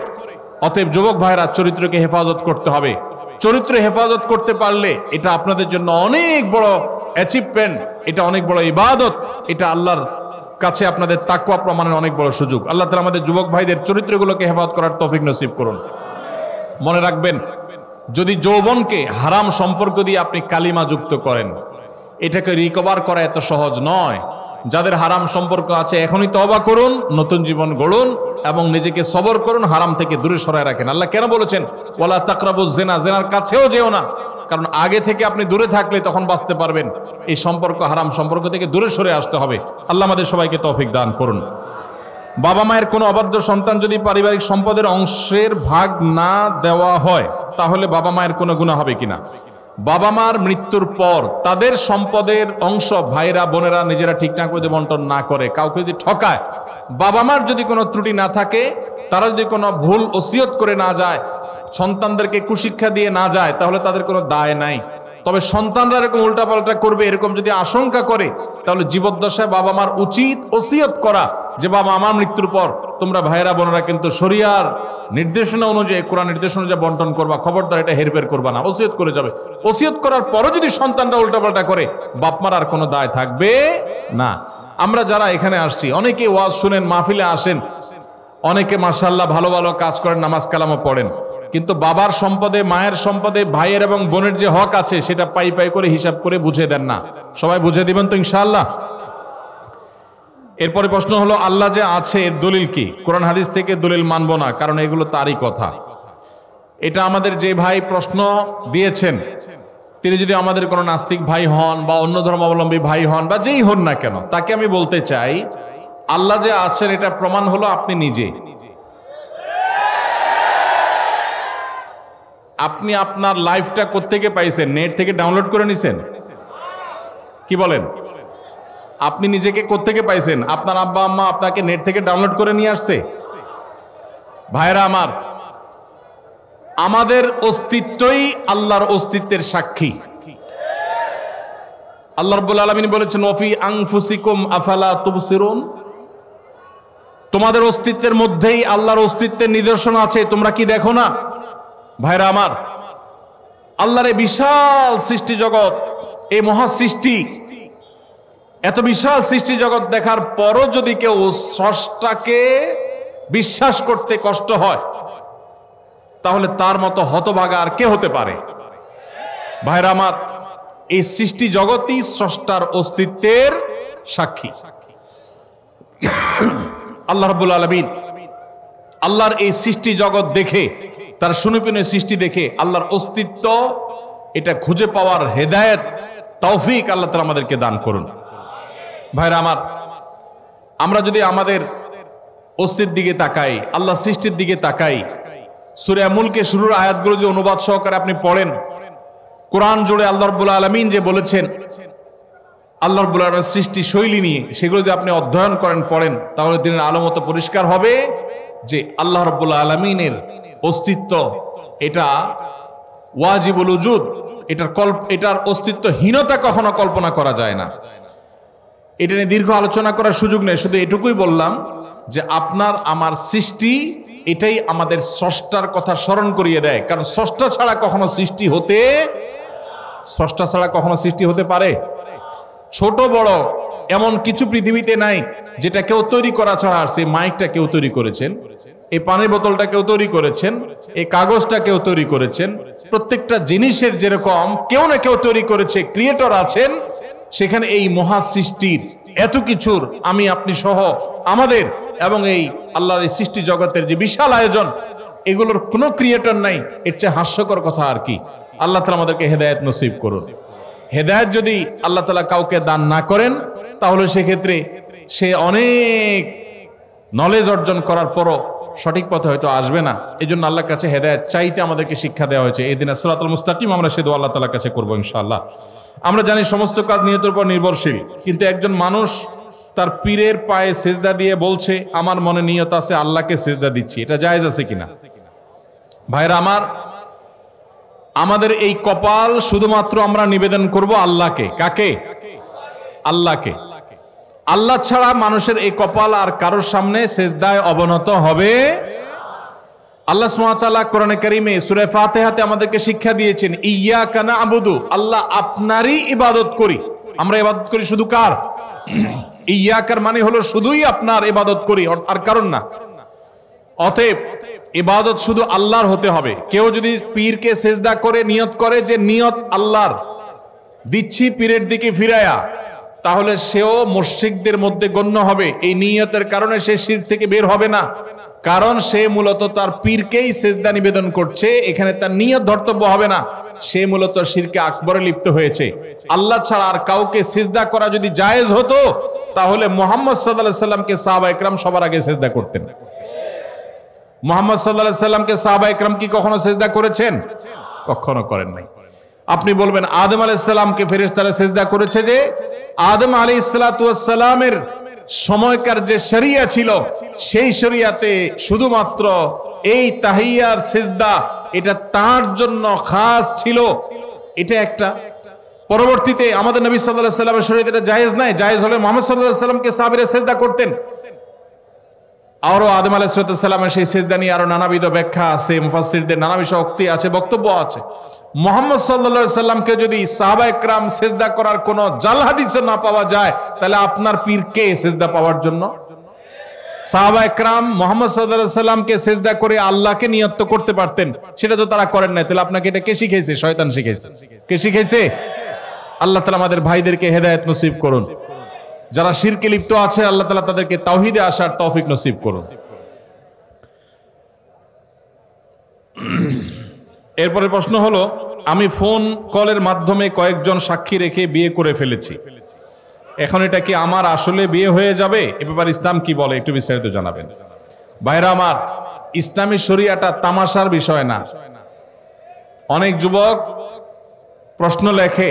অতএব যুবক ভাইরা, চরিত্রকে হেফাজত করতে হবে। চরিত্র হেফাজত করতে পারলে এটা আপনাদের জন্য অনেক বড় অ্যাচিভমেন্ট, এটা অনেক বড় ইবাদত, এটা আল্লাহর কাছে আপনাদের তাকওয়া প্রমাণের অনেক বড় সুযোগ। আল্লাহ তাআলা আমাদের যুবক ভাইদের চরিত্রগুলোকে হেফাজত করার তৌফিক নসিব করুন। মনে রাখবেন, যদি যৌবনকে হারাম সম্পর্ক দিয়ে আপনি কালিমা যুক্ত করেন, এটাকে রিকভার করা এত সহজ নয়। যাদের হারাম সম্পর্ক আছে এখনই তওবা করুন, নতুন জীবন গড়ুন এবং নিজেকে সবর করুন, হারাম থেকে দূরে সরায় রাখেন। আল্লাহ কেন বলেছেন ওয়ালা তাকরাবুজ জিনা, জিনার কাছেও যেও না? কারণ আগে থেকে আপনি দূরে থাকলে তখন বাঁচতে পারবেন। এই সম্পর্ক, হারাম সম্পর্ক থেকে দূরে সরে আসতে হবে। আল্লাহ আমাদের সবাইকে তৌফিক দান করুন। বাবা মায়ের কোনো অবাধ্য সন্তান যদি পারিবারিক সম্পদের অংশের ভাগ না দেওয়া হয় তাহলে বাবা মায়ের কোনো গুনাহ হবে কিনা? বাবা মার মৃত্যুর পর তাদের সম্পদের অংশ ভাইরা বোনেরা নিজেরা ঠিকঠাক করে বন্টন না করে, কাউকে যদি ঠকায়, বাবা মার যদি কোনো ত্রুটি না থাকে, তারা যদি কোনো ভুল ওসিয়ত করে না যায়, সন্তানদেরকে কুশিক্ষা দিয়ে না যায়, তাহলে তাদের কোনো দায় নাই। তবে সন্তানরা এরকম উল্টাপাল্টা করবে এরকম যদি আশঙ্কা করে, তাহলে জীবদ্দশায় বাবা মার উচিত ওসিয়ত করা যে বাবা আমার মৃত্যুর পর তোমরা ভাইরা বোনেরা কিন্তু শরিয়ার নির্দেশনা অনুযায়ী, কোরআন নির্দেশনা অনুযায়ী বন্টন করবা, খবরদার এটা হেরফের করবা না, ওসিয়ত করে যাবে। ওসিয়ত করার পরও যদি সন্তানরা উল্টাপাল্টা করে, বাপমার আর কোনো দায় থাকবে না। আমরা যারা এখানে আসছি, অনেকে ওয়াজ শুনেন, মাহফিলে আসেন, অনেকে মাশাআল্লাহ ভালো ভালো কাজ করেন, নামাজ কালামও পড়েন, কিন্তু বাবার সম্পদে, মায়ের সম্পদে, ভাইয়ের এবং বোনের যে হক আছে সেটা পাই পাই করে হিসাব করে বুঝে দেন না। সবাই বুঝে দিবেন তো ইনশাআল্লাহ? এরপরে প্রশ্ন হলো, আল্লাহ যে আছে এর দলিল কি? কোরআন হাদিস থেকে দলিল মানব না, কারণ এগুলো তারই কথা। এটা আমাদের যে ভাই প্রশ্ন দিয়েছেন, তিনি যদি আমাদের কোনো নাস্তিক ভাই হন বা অন্য ধর্মাবলম্বী ভাই হন বা যেই হন না কেন, তাকে আমি বলতে চাই, আল্লাহ যে আছেন এটা প্রমাণ হলো আপনি নিজে। আপনি আপনার লাইফটা কোত্থেকে পাইছেন? নেট থেকে ডাউনলোড করে নিছেন? কি বলেন? আপনি নিজেকে কোত্থেকে পাইছেন? আপনার আব্বা আম্মা আপনাকে নেট থেকে ডাউনলোড করে নিয়ে আসছে? ভাইরা আমার, আমাদের অস্তিত্বই আল্লাহর অস্তিত্বের সাক্ষী। আল্লাহ রাব্বুল আলামিন বলেছেন, ওয়াফি আনফুসিকুম আফালা তুবসিরুন, তোমাদের অস্তিত্বের মধ্যেই আল্লাহর অস্তিত্বের নিদর্শন আছে, তোমরা কি দেখো না? ভাইরা আমার, আল্লাহর এই বিশাল সৃষ্টি জগৎ, এই মহা সৃষ্টি, এত বিশাল সৃষ্টি জগৎ দেখার পরও যদি কেউ স্রষ্টাকে বিশ্বাস করতে কষ্ট হয়, তাহলে তার মতো হতভাগা আর কে হতে পারে? ভাইরা আমার, এই সৃষ্টি জগৎই স্রষ্টার অস্তিত্বের সাক্ষী। আল্লাহ রাব্বুল আলামিন আল্লাহর এই সৃষ্টি জগৎ দেখে, তার সুনিপুণ সৃষ্টি দেখে আল্লাহর অস্তিত্ব এটা খুঁজে পাওয়ার হেদায়েত, তৌফিক আল্লাহ তাআলা আমাদেরকে দান করুন। ভাইরা আমার, আমরা যদি আমাদের অস্তিত্বের দিকে তাকাই, আল্লাহ সৃষ্টির দিকে তাকাই, সূরা মুলকে শুরুর আয়াতগুলো যদি অনুবাদ সহকারে আপনি পড়েন, কোরআন জুড়ে আল্লাহ রাব্বুল আলামিন যে বলেছেন, আল্লাহ রাব্বুল আলামিনের সৃষ্টি শৈলী নিয়ে, সেগুলো যদি আপনি অধ্যয়ন করেন, পড়েন, তাহলে দিনের আলো মতো পরিষ্কার হবে যে আল্লাহ রাব্বুল আলামিনের অস্তিত্ব এটা ওয়াজিবুল উজুদ, এটার অস্তিত্বহীনতা কখনো কল্পনা করা যায় না। এটা নিয়ে দীর্ঘ আলোচনা করার সুযোগ নেই, শুধু এটুকুই বললাম যে আপনার আমার সৃষ্টি এটাই আমাদের স্রষ্টার কথা স্মরণ করিয়ে দেয়। কারণ স্রষ্টা ছাড়া কখনো সৃষ্টি হতে পারে? ছোট বড় এমন কিছু পৃথিবীতে নাই যেটা কেউ তৈরি করা ছাড়া আসছে। মাইকটা কেউ তৈরি করেছেন, এই পানির বোতলটা কেউ তৈরি করেছেন, এই কাগজটা কেউ তৈরি করেছেন। প্রত্যেকটা জিনিসের যেরকম কেউ না কেউ তৈরি করেছে, ক্রিয়েটর আছেন, সেখানে এই মহা সৃষ্টির এত কিছুর আমি আপনি সহ আমাদের এবং এই আল্লাহর এই সৃষ্টি জগতের যে বিশাল আয়োজন, এগুলোর কোনো ক্রিয়েটর নাই। এর চেয়ে হাস্যকর কথা আর কি? আল্লাহ তাআলা আমাদেরকে হেদায়েত নসিব করুন। হেদায়েত যদি আল্লাহ তাআলা কাউকে দান না করেন, তাহলে সেক্ষেত্রে সে অনেক নলেজ অর্জন করার পরও সঠিক পথে হয়তো আসবে না। এই জন্য আল্লাহর কাছে হেদায়েত চাইতে আমাদেরকে শিক্ষা দেওয়া হয়েছে। এই দিন সিরাতাল মুস্তাকিম আমরা সে দোয়া আল্লাহ তাআলার কাছে করবো ইনশাআল্লাহ। আমরা জানি সমস্ত কাজ নিয়তের উপর নির্ভরশীল, কিন্তু একজন মানুষ তার পীরের পায়ে সেজদা দিয়ে বলছে আমার মনে নিয়ত আছে আল্লাহকে সেজদা দিচ্ছি, এটা জায়েজ আছে কিনা? ভাইরা আমার, আমাদের এই কপাল শুধুমাত্র আমরা নিবেদন করব আল্লাহকে। কাকে? আল্লাহকে। আল্লাহ ছাড়া মানুষের এই কপাল আর কারোর সামনে সেজদায় অবনত হবে। আল্লাহ সুবহানাহু ওয়া তাআলা কোরআনে কারীমে সূরা ফাতিহাতে আমাদেরকে শিক্ষা দিয়েছেন, ইয়্যাকা না'বুদু, আল্লাহ আপনারই ইবাদত করি। আমরা ইবাদত করি শুধু কার? ইয়্যাকার মানে হলো শুধুই আপনার ইবাদত করি, আর কারণ না। অতএব ইবাদত শুধু আল্লাহর হতে হবে। কেউ যদি পীরকে সেজদা করে নিয়ত করে যে নিয়ত আল্লাহর, দিচ্ছি পীরের দিকে ফিরায়া, তাহলে সেও মুশরিকদের মধ্যে গণ্য হবে। এই নিয়তের কারণে সে শিরক থেকে বের হবে না, কারণ সে মূলত তার পীরকেই সেজদা নিবেদন করছে। এখানে তার নিয়ত ধর্তব্য হবে না, সে মূলত শিরকে আকবরে লিপ্ত হয়েছে। আল্লাহ ছাড়া আর কাউকে সেজদা করা যদি জায়েজ হতো, তাহলে মুহাম্মদ সাল্লাল্লাহু আলাইহি সাল্লামকে সাহাবা ইকরাম সবার আগে সেজদা করতেন। মুহাম্মদ সাল্লাল্লাহু আলাইহি সাল্লামকে সাহাবা ইকরাম কি কখনো সেজদা করেছেন? কখনো করেন নাই। আপনি বলবেন আদম আলাইহিস সালামকে ফেরেশতারা সেজদা করেছে, যে আদম আলাইহিস সালাতু ওয়াস সালামের সময়কার যে শরিয়া ছিল, সেই শরিয়াতে শুধুমাত্র এই তাহিয়ার সেজদা এটা তার জন্য খাস ছিল। এটা একটা। পরবর্তীতে আমাদের নবী সাল্লাল্লাহু আলাইহি সাল্লামের শরীয়তে এটা জায়েজ নাই। জায়েজ হলে মুহাম্মদ সাল্লাল্লাহু আলাইহি সাল্লামকে সাহাবীরা সেজদা করতেন। আরো আদম আলাইহিস সালামের সেই সেজদা নিয়ে আরো নানাবিধ ব্যাখ্যা আছে, মুফাসসিরদের নানা বিষয় আছে, বক্তব্য আছে। মুহাম্মদ সাল্লাল্লাহু আলাইহি সাল্লামকে যদি সাহাবা ইকরাম সেজদা করার কোন জাল হাদিসে না পাওয়া যায়, তাহলে আপনার পীর কে সেজদা পাওয়ার জন্য? সাহাবা ইকরাম মুহাম্মদ সাল্লাল্লাহু আলাইহি সাল্লামকে সেজদা করে আল্লাহকে নিয়ত করতে পারতেন, সেটা তো তারা করেন না। তাহলে আপনাকে এটা কে শিখাইছে? শয়তান শিখাইছে। কে শিখাইছে? আল্লাহ তাআলা আমাদের ভাইদেরকে হেদায়েত নসিব করুন। যারা শিরকে লিপ্ত আছে, আল্লাহ তাআলা তাদেরকে তাওহীদে আসার তৌফিক নসিব করুন। এরপরে প্রশ্ন হলো, আমি ফোন কলের মাধ্যমে কয়েকজন সাক্ষী রেখে বিয়ে করে ফেলেছি, এখন এটা কি আমার আসলে বিয়ে হয়ে যাবে? এ ব্যাপারে ইসলাম কি বলে একটু বিস্তারিত জানাবেন। ভাইরা আমার, ইসলামী শরিয়াটা তামাশার বিষয় না। অনেক যুবক প্রশ্ন লেখে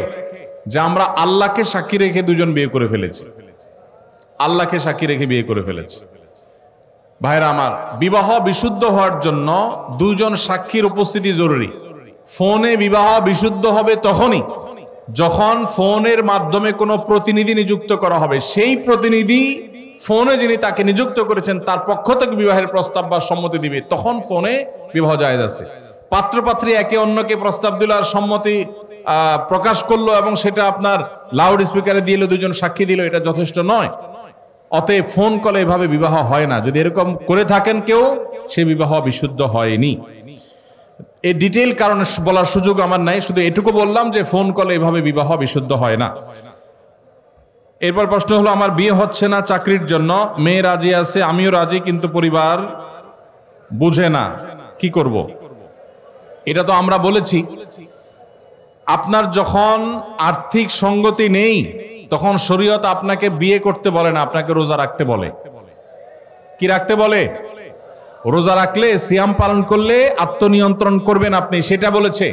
যে আমরা আল্লাহকে সাক্ষী রেখে দুজন বিয়ে করে ফেলেছি, আল্লাহকে সাক্ষী রেখে বিয়ে করে ফেলেছি। ভাইরা আমার, বিবাহ বিশুদ্ধ হওয়ার জন্য দুজন সাক্ষীর উপস্থিতি জরুরি। ফোনে বিবাহ বিশুদ্ধ হবে তখনই যখন ফোনের মাধ্যমে কোনো প্রতিনিধি নিযুক্ত করা হবে। সেই প্রতিনিধি ফোনে যিনি তাকে নিযুক্ত করেছেন তার পক্ষ থেকে বিবাহের প্রস্তাব বা সম্মতি দিবে, তখন ফোনে বিবাহ জায়েজ আছে। পাত্রপাত্রী একে অন্যকে প্রস্তাব দিল আর সম্মতি প্রকাশ করলো এবং সেটা আপনার লাউড স্পিকারে দিয়ে দুজন সাক্ষী দিল, এটা যথেষ্ট নয়। অতএব ফোন কলে এভাবে বিবাহ হয় না। যদি এরকম করে থাকেন কেউ, সে বিবাহ বিশুদ্ধ হয়নি। এই ডিটেইল কারণ বলার সুযোগ আমার নাই, শুধু এটুকু বললাম যে ফোন কলে এভাবে বিবাহ বিশুদ্ধ হয় না। এরপর প্রশ্ন হলো, আমার বিয়ে হচ্ছে না চাকরির জন্য, মেয়ে রাজি আছে, আমিও রাজি, কিন্তু পরিবার বুঝে না, কি করব? এটা তো আমরা বলেছি, আপনার যখন আর্থিক সঙ্গতি নেই তখন শরীয়ত আপনাকে বিয়ে করতে বলে না, আপনাকে রোজা রাখতে বলে। কি রাখতে বলে? রোজা রাখলে, সিয়াম পালন করলে আত্মনিয়ন্ত্রণ করবেন আপনি, সেটা বলেছে।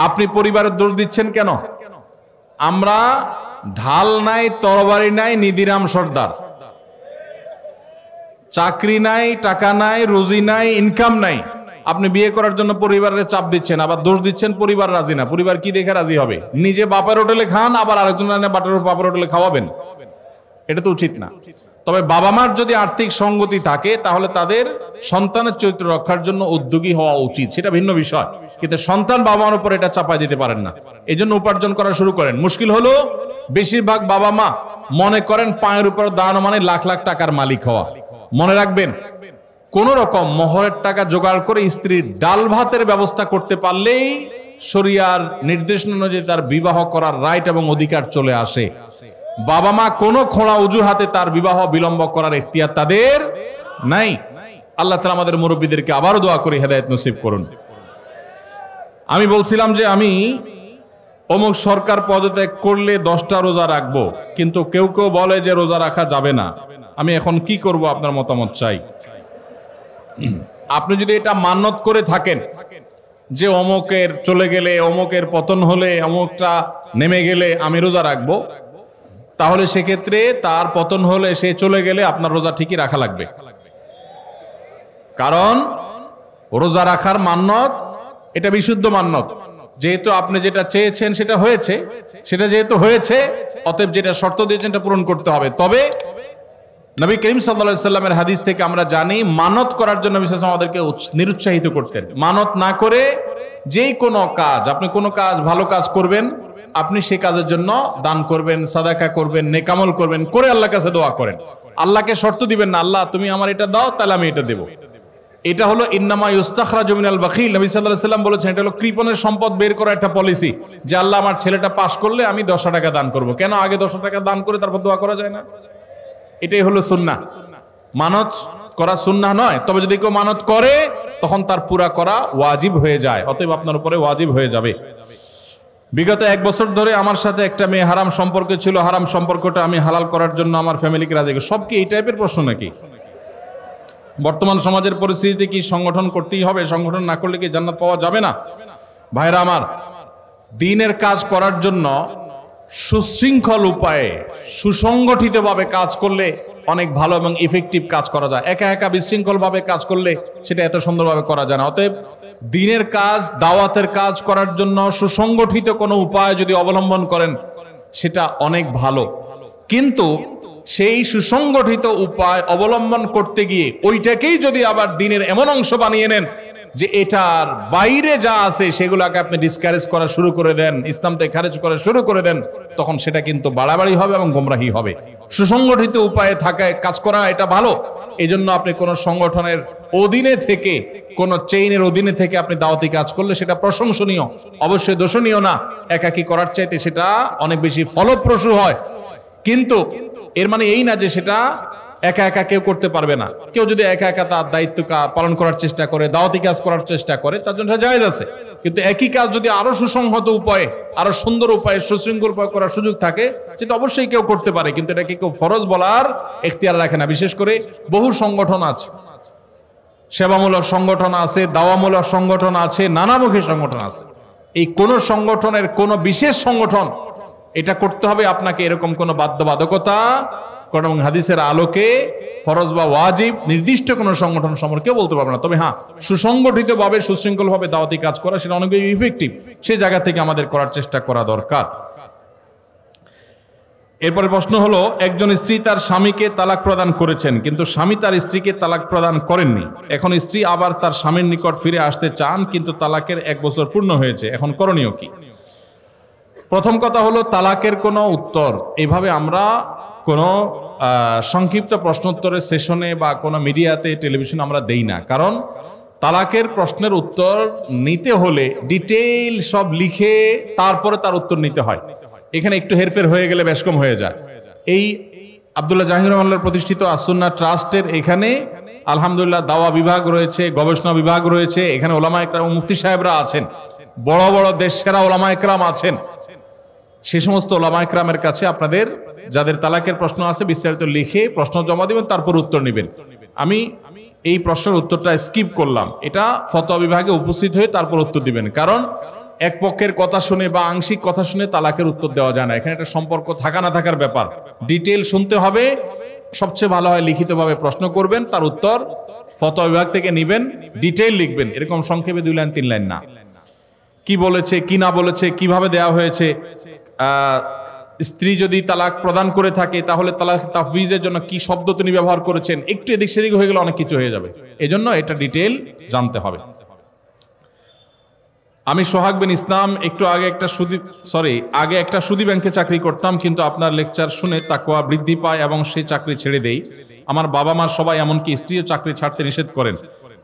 আপনি পরিবারের দোষ দিচ্ছেন কেন? আমরা ঢাল নাই, তরবারি নাই, নিদিরাম সর্দার। চাকরি নাই, টাকা নাই, রুজি নাই, ইনকাম নাই, আপনি বিয়ে করার জন্য পরিবারের চাপ দিচ্ছেন, আবার দোষ দিচ্ছেন পরিবার রাজি না। পরিবার কি দেখে রাজি হবে? নিজে বাপের হোটেলে খান, আবার আরেকজন বাপের হোটেলে খাওয়াবেন, এটা তো উচিত না। তবে বাবা মার যদি আর্থিক সঙ্গতি থাকে তাহলে তাদের সন্তানের চরিত্র রক্ষার জন্য উদ্যোগী হওয়া উচিত, সেটা ভিন্ন বিষয়। কিন্তু সন্তান বাবা মার উপর এটা চাপাই দিতে পারেন না। এই জন্য উপার্জন করা শুরু করেন। মুশকিল হলো বেশিরভাগ বাবা মা মনে করেন পায়ের উপর দাঁড়ানো মানে লাখ লাখ টাকার মালিক হওয়া। মনে রাখবেন, কোন রকম মোহরের টাকা জোগাড় করে স্ত্রীর ডাল ভাতের ব্যবস্থা করতে পারলেই শরিয়ার নির্দেশনা অনুযায়ী তার বিবাহ করার রাইট এবং অধিকার চলে আসে। বাবা মা কোনো খোঁড়া অজুহাতে তার বিবাহ বিলম্ব করার এখতিয়ার তাদের নাই। আল্লাহ তাআলা আমাদের মুরব্বীদেরকে আবারও দোয়া করে হেদায়েত নসিব করুন। আমি বলছিলাম যে আমি অমুক সরকার পদত্যাগ করলে 10টা রোজা রাখবো, কিন্তু কেউ কেউ বলে যে রোজা রাখা যাবে না। আমি এখন কি করব, আপনার মতামত চাই। আপনি যদি এটা মান্যত করে থাকেন যে অমুকের চলে গেলে, অমুকের পতন হলে, অমুকটা নেমে গেলে আমি রোজা রাখবো, তাহলে সেক্ষেত্রে তার পতন হলে, সে চলে গেলে আপনার রোজা ঠিকই রাখা লাগবে। কারণ রোজা রাখার মান্যত এটা বিশুদ্ধ মান্যত। যেহেতু আপনি যেটা চেয়েছেন সেটা হয়েছে, সেটা যেহেতু হয়েছে, অতএব যেটা শর্ত দিয়েছেন এটা পূরণ করতে হবে। তবে নবী করিম সাল্লাল্লাহু আলাইহি সাল্লামের হাদিস থেকে আমরা জানি মানত করার জন্য নবী সাল্লাল্লাহু আলাইহি ওয়াসাল্লাম আমাদেরকে নিরুৎসাহিত করতেন। মানত না করে যেই কোনো কাজ, আপনি কোনো কাজ ভালো কাজ করবেন, আপনি সেই কাজের জন্য দান করবেন, সাদাকা করবেন, নেকামল করবেন, করে আল্লাহর কাছে দোয়া করেন। আল্লাহকে শর্ত দিবেন না, আল্লাহ তুমি আমার এটা দাও তাহলে আমি এটা দেব। এটা হলো ইন্নামা ইউস্তাখরাজু মিনাল বাখিল। নবী সাল্লাল্লাহু আলাইহি সাল্লাম বলেছেন এটা হলো কৃপণের সম্পদ বের করা একটা পলিসি, যে আল্লাহ আমার ছেলেটা পাস করলে আমি 10 টাকা দান করব। কেন আগে 10 টাকা দান করে তারপর দোয়া করা যায় না? এটাই হলো সুন্নাহ। মানত করা সুন্নাহ নয়, তবে যদি কেউ মানত করে তখন তার পুরা করা ওয়াজিব হয়ে যায়, অতএব আপনার উপরে ওয়াজিব হয়ে যাবে। বিগত 1 বছর ধরে আমার সাথে একটা মেয়ে হারাম সম্পর্কে ছিল, হারাম সম্পর্কটা আমি হালাল করার জন্য আমার ফ্যামিলিকে রাজি। সব কি এই টাইপের প্রশ্ন নাকি? বর্তমান সমাজের পরিস্থিতিতে কি সংগঠন করতেই হবে? সংগঠন না করলে কি জান্নাত পাওয়া যাবে না? ভাইরা আমার, দ্বীনের কাজ করার জন্য সুশৃঙ্খল উপায়ে সুসংগঠিতভাবে কাজ করলে অনেক ভালো এবং ইফেক্টিভ কাজ করা যায়। একা একা বিশৃঙ্খলভাবে কাজ করলে সেটা এত সুন্দরভাবে করা যায় না। অতএব দ্বীনের কাজ, দাওয়াতের কাজ করার জন্য সুসংগঠিত কোনো উপায় যদি অবলম্বন করেন সেটা অনেক ভালো। কিন্তু সেই সুসংগঠিত উপায় অবলম্বন করতে গিয়ে ওইটাকেই যদি আবার দ্বীনের এমন অংশ বানিয়ে নেন যে এটার বাইরে যা আছে সেগুলোকে আপনি ডিসকারেজ করা শুরু করে দেন, ইসলাম থেকে খারিজ করা শুরু করে দেন, তখন সেটা কিন্তু বাড়াবাড়ি হবে এবং গোমরাহি হবে। সুসংগঠিত উপায়ে থাকায় কাজ করা এটা ভালো। এই জন্য আপনি কোনো সংগঠনের অধীনে থেকে, কোনো চেইনের অধীনে থেকে আপনি দাওয়াতি কাজ করলে সেটা প্রশংসনীয়, অবশ্যই দোষণীয় না। একাকী করার চাইতে সেটা অনেক বেশি ফলপ্রসূ হয়। কিন্তু এর মানে এই না যে সেটা একা একা কেউ করতে পারবে না। কেউ যদি একা একা তার দায়িত্ব পালন করার চেষ্টা করে, দাওয়াতি কাজ করার চেষ্টা করে, তার জন্য জায়েজ আছে। কিন্তু একই কাজ যদি আরো সুসংহত উপায়ে, আরো সুন্দর উপায়ে, সুশৃঙ্খল উপায়ে করার সুযোগ থাকে, সেটা অবশ্যই কেউ করতে পারে। কিন্তু এটাকে কেউ ফরজ বলার এখতিয়ার রাখে না। বিশেষ করে বহু সংগঠন আছে, সেবামূলক সংগঠন আছে, দাওয়ামূলক সংগঠন আছে, নানামুখী সংগঠন আছে। এই কোন সংগঠনের কোন বিশেষ সংগঠন এটা করতে হবে আপনাকে এরকম কোনো বাধ্যবাধকতা কোন হাদিসের আলোকে ফরজ বা ওয়াজিব নির্দিষ্ট কোন সংগঠন সম্পর্কে বলতে পারবে না। তবে হ্যাঁ, সুসংগঠিতভাবে সুশৃঙ্খলভাবে দাওয়াতি কাজ করা সেটা অনেক বেশি ইফেক্টিভ। সেই জায়গা থেকে আমাদের করার চেষ্টা করা দরকার। এরপরে প্রশ্ন হলো, একজন স্ত্রী তার স্বামীকে তালাক প্রদান করেছেন, কিন্তু স্বামী তার স্ত্রীকে তালাক প্রদান করেননি। এখন স্ত্রী আবার তার স্বামীর নিকট ফিরে আসতে চান, কিন্তু তালাকের 1 বছর পূর্ণ হয়েছে। এখন করণীয় কি? প্রথম কথা হলো, তালাকের কোনো উত্তর এভাবে আমরা কোনো সংক্ষিপ্ত প্রশ্নোত্তরের সেশনে বা কোনো মিডিয়াতে, টেলিভিশনে আমরা দেই না। কারণ তালাকের প্রশ্নের উত্তর নিতে হলে ডিটেইল সব লিখে তারপরে তার উত্তর নিতে হয়। এখানে একটু হেরফের হয়ে গেলে বেশকম হয়ে যায়। এই আব্দুল্লাহ জাহির রহমানের প্রতিষ্ঠিত আস-সুন্নাহ ট্রাস্টের এখানে আলহামদুলিল্লাহ দাওয়া বিভাগ রয়েছে, গবেষণা বিভাগ রয়েছে। এখানে ওলামা একরাম, মুফতি সাহেবরা আছেন, বড় বড় দেশ সেরা ওলামা একরাম আছেন। সে সমস্ত ওলামা একরামের কাছে আপনাদের যাদের তালাকের প্রশ্ন আছে বিস্তারিত লিখে প্রশ্ন জমা দিবেন, তারপর উত্তর নেবেন। আমি এই প্রশ্নের উত্তরটা স্কিপ করলাম, এটা ফতোয়া বিভাগে উপস্থিত হয়ে তারপর উত্তর দিবেন। কারণ এক পক্ষের কথা শুনে বা আংশিক কথা শুনে তালাকের উত্তর দেওয়া যায় না। এখানে একটা সম্পর্ক থাকা না থাকার ব্যাপার, ডিটেল শুনতে হবে। সবচেয়ে ভালো হয় লিখিতভাবে প্রশ্ন করবেন, তার উত্তর ফতোয়া বিভাগ থেকে নেবেন, ডিটেল লিখবেন। এরকম সংক্ষেপে 2 লাইন 3 লাইন না। কি বলেছে, কি না বলেছে, কিভাবে দেওয়া হয়েছে। স্ত্রী যদি তালাক প্রদান করে থাকে তাহলে তালাক তাফউইজের জন্য কি শব্দ তিনি ব্যবহার করেছেন, একটু এদিক সেদিক হয়ে গেলে অনেক কিছু হয়ে যাবে। এজন্য এটা ডিটেল জানতে হবে। আমি সোহাগ বিন ইসলাম আগে একটা সুদী ব্যাংকে চাকরি করতাম, কিন্তু আপনার লেকচার শুনে তাকওয়া বৃদ্ধি পায় এবং সেই চাকরি ছেড়ে দেই। আমার বাবা মার সবাই, এমনকি স্ত্রীও চাকরি ছাড়তে নিষেধ করেন।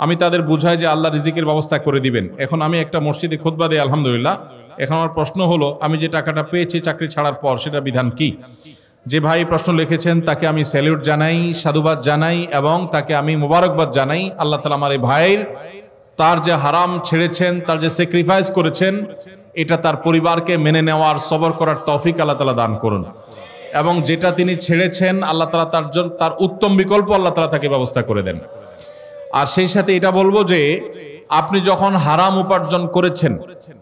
আমি তাদের বুঝাই যে আল্লাহ রিজিকের ব্যবস্থা করে দিবেন। এখন আমি একটা মসজিদে খুতবা দেই, আলহামদুলিল্লাহ। এখন আমার প্রশ্ন হলো, আমি যে টাকাটা পেয়েছি চাকরি ছাড়ার পর, সেটা বিধান কি? যে ভাই প্রশ্ন লিখেছেন তাকে আমি স্যালিউট জানাই, সাধুবাদ জানাই এবং তাকে আমি মোবারকবাদ জানাই। আল্লাহ তাআলা আমার এই ভাইয়ের তার যে হারাম ছেড়েছেন, তার যে স্যাক্রিফাইস করেছেন, এটা তার পরিবারকে মেনে নেওয়ার, সবর করার তৌফিক আল্লাহ তাআলা দান করুন। এবং যেটা তিনি ছেড়েছেন আল্লাহ তাআলা তার জন্য তার উত্তম বিকল্প আল্লাহ তাআলা তাকে ব্যবস্থা করে দেন। আর সেই সাথে এটা বলবো যে আপনি যখন হারাম উপার্জন করেছেন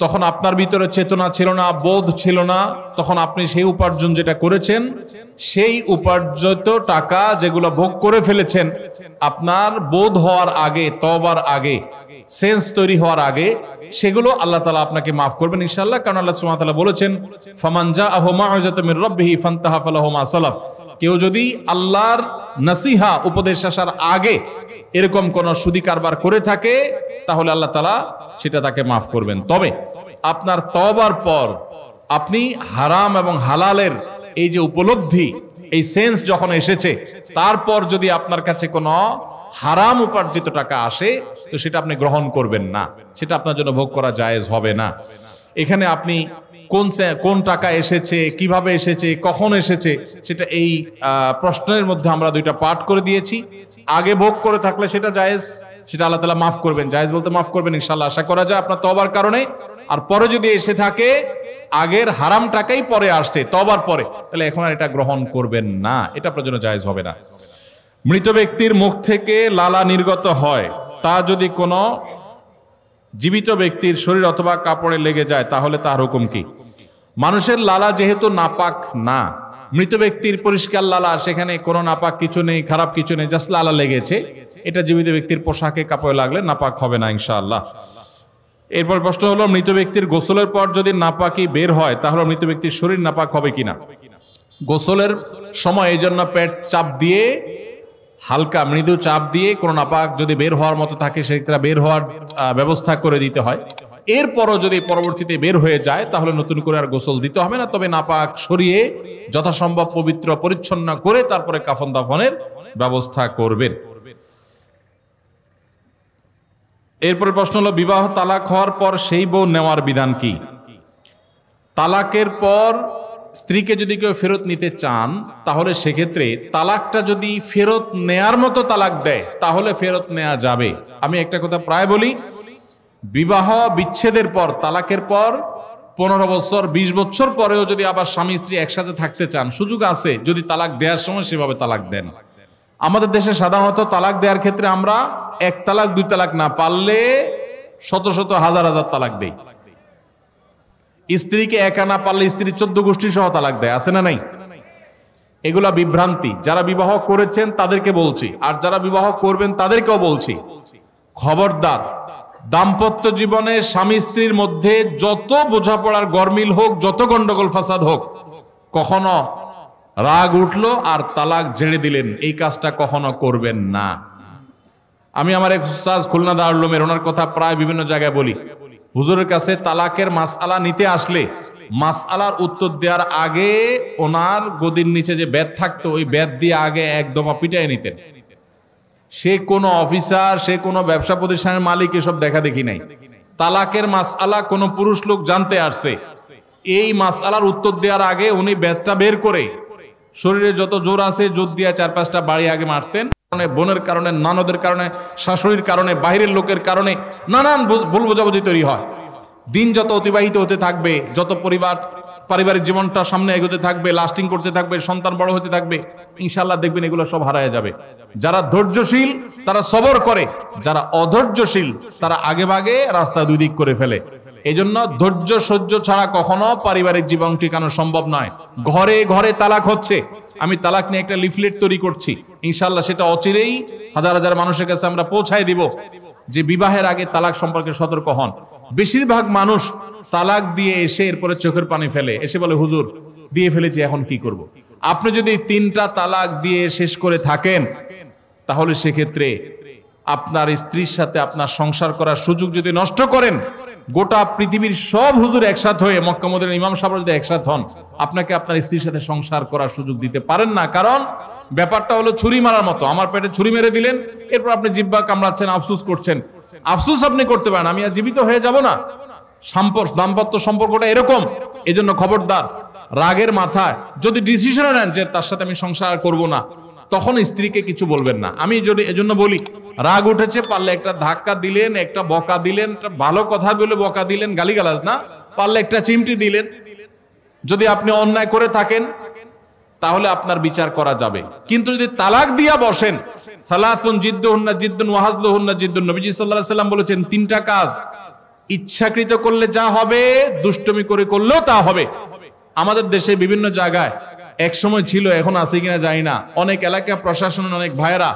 তখন আপনার ভিতরে চেতনা ছিল না, বোধ ছিল না, তখন আপনি সেই উপার্জন যেটা করেছেন, সেই উপার্জিত টাকা যেগুলো ভোগ করে ফেলেছেন, আপনার বোধ হওয়ার আগে, তওবার আগে, সেন্স তৈরি হওয়ার আগে, সেগুলো আল্লাহ তাআলা আপনাকে মাফ করবেন ইনশাআল্লাহ। কারণ আল্লাহ সুবহানাহু ওয়া তাআলা বলেছেন, ফামান জাআহু মাউযাতুম মির রাব্বিহি ফান্তাহা ফালাহু মা সালাফ। কেউ যদি আল্লাহর নসিহা, উপদেশ আসার আগে এরকম কোন সুদি কারবার করে থাকে তাহলে আল্লাহ তাআলা সেটা তাকে মাফ করবেন। তবে আপনার তওবার পর আপনি হারাম এবং হালালের এই যে উপলব্ধি, এই সেন্স যখন এসেছে, তারপর যদি আপনার কাছে কোনো হারাম উপার্জিত টাকা আসে তো সেটা আপনি গ্রহণ করবেন না, সেটা আপনার জন্য ভোগ করা জায়েজ হবে না। এখানে আপনি কোন টাকা এসেছে, কিভাবে এসেছে, কখন এসেছে, সেটা এই প্রশ্নের মধ্যে আমরা দুইটা পার্ট করে দিয়েছি। আগে ভোগ করে থাকলে সেটা জায়েজ, সেটা আল্লাহ তাআলা মাফ করবেন, জায়েজ বলতে মাফ করবেন ইনশাআল্লাহ, আশা করা যায় আপনার তওবার কারণে। আর পরে যদি এসে থাকে আগের হারাম টাকাই পরে আসছে তওবার পরে, তাহলে এখন আর এটা গ্রহণ করবেন না, এটা আপনার জন্য জায়েজ হবে না। মৃত ব্যক্তির মুখ থেকে লালা নির্গত হয়, তা যদি কোনো জীবিত ব্যক্তির শরীর অথবা কাপড়ে লেগে যায় তাহলে তার হুকুম কি? মানুষের লালা যেহেতু নাপাক না, মৃত ব্যক্তির পরিষ্কার লালা, সেখানে কোনো নাপাক কিছু নেই, খারাপ কিছু নেই, জাস্ট লালা লেগেছে, এটা জীবিত ব্যক্তির পোশাকে কাপড়ে লাগলে নাপাক হবে না ইনশাআল্লাহ। এরপর প্রশ্ন হলো, মৃত ব্যক্তির গোসলের পর যদি নাপাকি বের হয় তাহলে মৃত ব্যক্তির শরীর নাপাক হবে কিনা? গোসলের সময় এই জন্য পেট চাপ দিয়ে, হালকা মৃদু চাপ দিয়ে কোনো নাপাক যদি বের হওয়ার মতো থাকে সেটা বের হওয়ার ব্যবস্থা করে দিতে হয়। এরপরও যদি পরবর্তীতে বের হয়ে যায় তাহলে নতুন করে আর গোসল দিতে হবে না, তবে নাপাক সরিয়ে যথাসম্ভব পবিত্র পরিচ্ছন্ন করে তারপরে কাফন দাফনের ব্যবস্থা করবেন। এরপরে প্রশ্ন হলো, বিবাহ তালাক হওয়ার পর সেই বউ নেওয়ার বিধান কি? তালাকের পর স্ত্রীকে যদি কেউ ফেরত নিতে চান তাহলে সেক্ষেত্রে তালাকটা যদি ফেরত নেয়ার মতো তালাক দেয় তাহলে ফেরত নেওয়া যাবে। আমি একটা কথা প্রায় বলি, বিবাহ বিচ্ছেদের পর, তালাকের পর 15 বছর 20 বছর পরেও যদি আবার স্বামী স্ত্রী একসাথে থাকতে চান, সুযোগ আছে যদি তালাক দেওয়ার সময় সেভাবে তালাক দেন। আমাদের দেশে সাধারণত তালাক দেওয়ার ক্ষেত্রে আমরা 1 তালাক 2 তালাক না, পারলে শত শত হাজার হাজার তালাক দেই। স্ত্রীকে একা না পারলে স্ত্রী 14 গোষ্ঠী সহ তালাক দেয়, আছে না নাই? এগুলা বিভ্রান্তি। যারা বিবাহ করেছেন তাদেরকে বলছি, আর যারা বিবাহ করবেন তাদেরকেও বলছি, খবরদার, দাম্পত্য জীবনে স্বামী স্ত্রীর মধ্যে যত বোঝাপড়ার গরমিল হোক, যত গন্ডগোল ফাসাদ হোক, কখনো রাগ উঠলো আর তালাক ঝেড়ে দিলেন, এই কাজটা কখনো করবেন না। আমি আমার এক উস্তাদ খুলনা দারুল উলুমের, ওনার কথা প্রায় বিভিন্ন জায়গায় বলি, হুজুরের কাছে তালাকের মাসআলা নিতে আসলে মাসআলার উত্তর দেওয়ার আগে ওনার গদির নিচে যে বেত থাকতো ওই বেত দিয়ে আগে একদম পিটাই নিতেন। সে কোনো অফিসার, সে কোনো ব্যবসা প্রতিষ্ঠানের মালিক এসব দেখা দেখি নাই। তালাকের মাসআলা কোনো পুরুষ লোক জানতে আসছে, এই মাসআলার উত্তর দেওয়ার আগে উনি বেতটা বের করে শরীরে যত জোর আছে জোর দিয়ে 4-5টা বাড়ি আগে মারতেন। বোনের কারণে, ননদের কারণে, শাশুড়ির কারণে, বাইরের লোকের কারণে নানান ভুল বোঝাবুঝি তৈরি হয়। দিন যত অতিবাহিত হতে থাকবে, যত পারিবারিক জীবনটা সামনে এগোতে থাকবে, লাস্টিং করতে থাকবে, সন্তান বড় হতে থাকবে, ইনশাআল্লাহ দেখবেন এগুলো সব হারায় যাবে। যারা ধৈর্যশীল তারা সবর করে, যারা অধৈর্যশীল তারা আগে ভাগে রাস্তা দুই দিক করে ফেলে। এই জন্য ধৈর্য সহ্য ছাড়া কখনো পারিবারিক জীবন টিকানো সম্ভব নয়। ঘরে ঘরে তালাক হচ্ছে, আমি তালাক নিয়ে একটা লিফলেট তৈরি করছি, ইনশাআল্লাহ সেটা অচিরেই হাজার হাজার মানুষের কাছে আমরা পৌঁছায় দিব যে বিবাহের আগে তালাক সম্পর্কে সতর্ক হন। বেশিরভাগ মানুষ তালাক দিয়ে এসে এরপরে চোখের পানি ফেলে, এসে বলে হুজুর দিয়ে ফেলেছি এখন কি করব। আপনি যদি 3টা তালাক দিয়ে শেষ করে থাকেন তাহলে সেক্ষেত্রে আপনার স্ত্রীর সাথে আপনার সংসার করার সুযোগ যদি নষ্ট করেন, গোটা পৃথিবীর সব হুজুর একসাথে হয়ে, মক্কা মদিনার ইমাম সাহেবরা যদি একসাথে হন, আপনাকে আপনার স্ত্রীর সাথে সংসার করার সুযোগ দিতে পারেন না। কারণ ব্যাপারটা হলো ছুরি মারার মতো, আমার পেটে ছুরি মেরে দিলেন, এরপর আপনি জিহ্বা কামড়াচ্ছেন, আফসোস করছেন। আফসোস আপনি করতে পারেন, আমি আর জীবিত হয়ে যাব না। দাম্পত্য সম্পর্কটা এরকম। এজন্য খবরদার, রাগের মাথায় যদি ডিসিশন নেন যে তার সাথে আমি সংসার করব না, তখন স্ত্রীকে কিছু বলবেন না। আমি যদি এজন্য বলি, রাগ উঠেছে, পারলে একটা ধাক্কা দিলেন, একটা বকা দিলেন, একটা ভালো কথা বলে বকা দিলেন, গালিগালাজ না, পারলে একটা চিমটি দিলেন। যদি আপনি অন্যায় করে থাকেন তাহলে আপনার বিচার করা যাবে। কিন্তু যদি তালাক দিয়া বসেন, সালাতুন জিদ্দুহুন্না জিদ্দুন ওয়া হাজলুহুন্না জিদ্দুন, নবীজি সাল্লাল্লাহু আলাইহি সাল্লাম বলেছেন তিনটা কাজ ইচ্ছাকৃত করলে যা হবে, দুষ্টুমি করে করলেও তা হবে। আমাদের দেশে বিভিন্ন জায়গায় এক সময় ছিল, এখন আছে কিনা জানি না, অনেক এলাকা প্রশাসনের অনেক ভাইয়েরা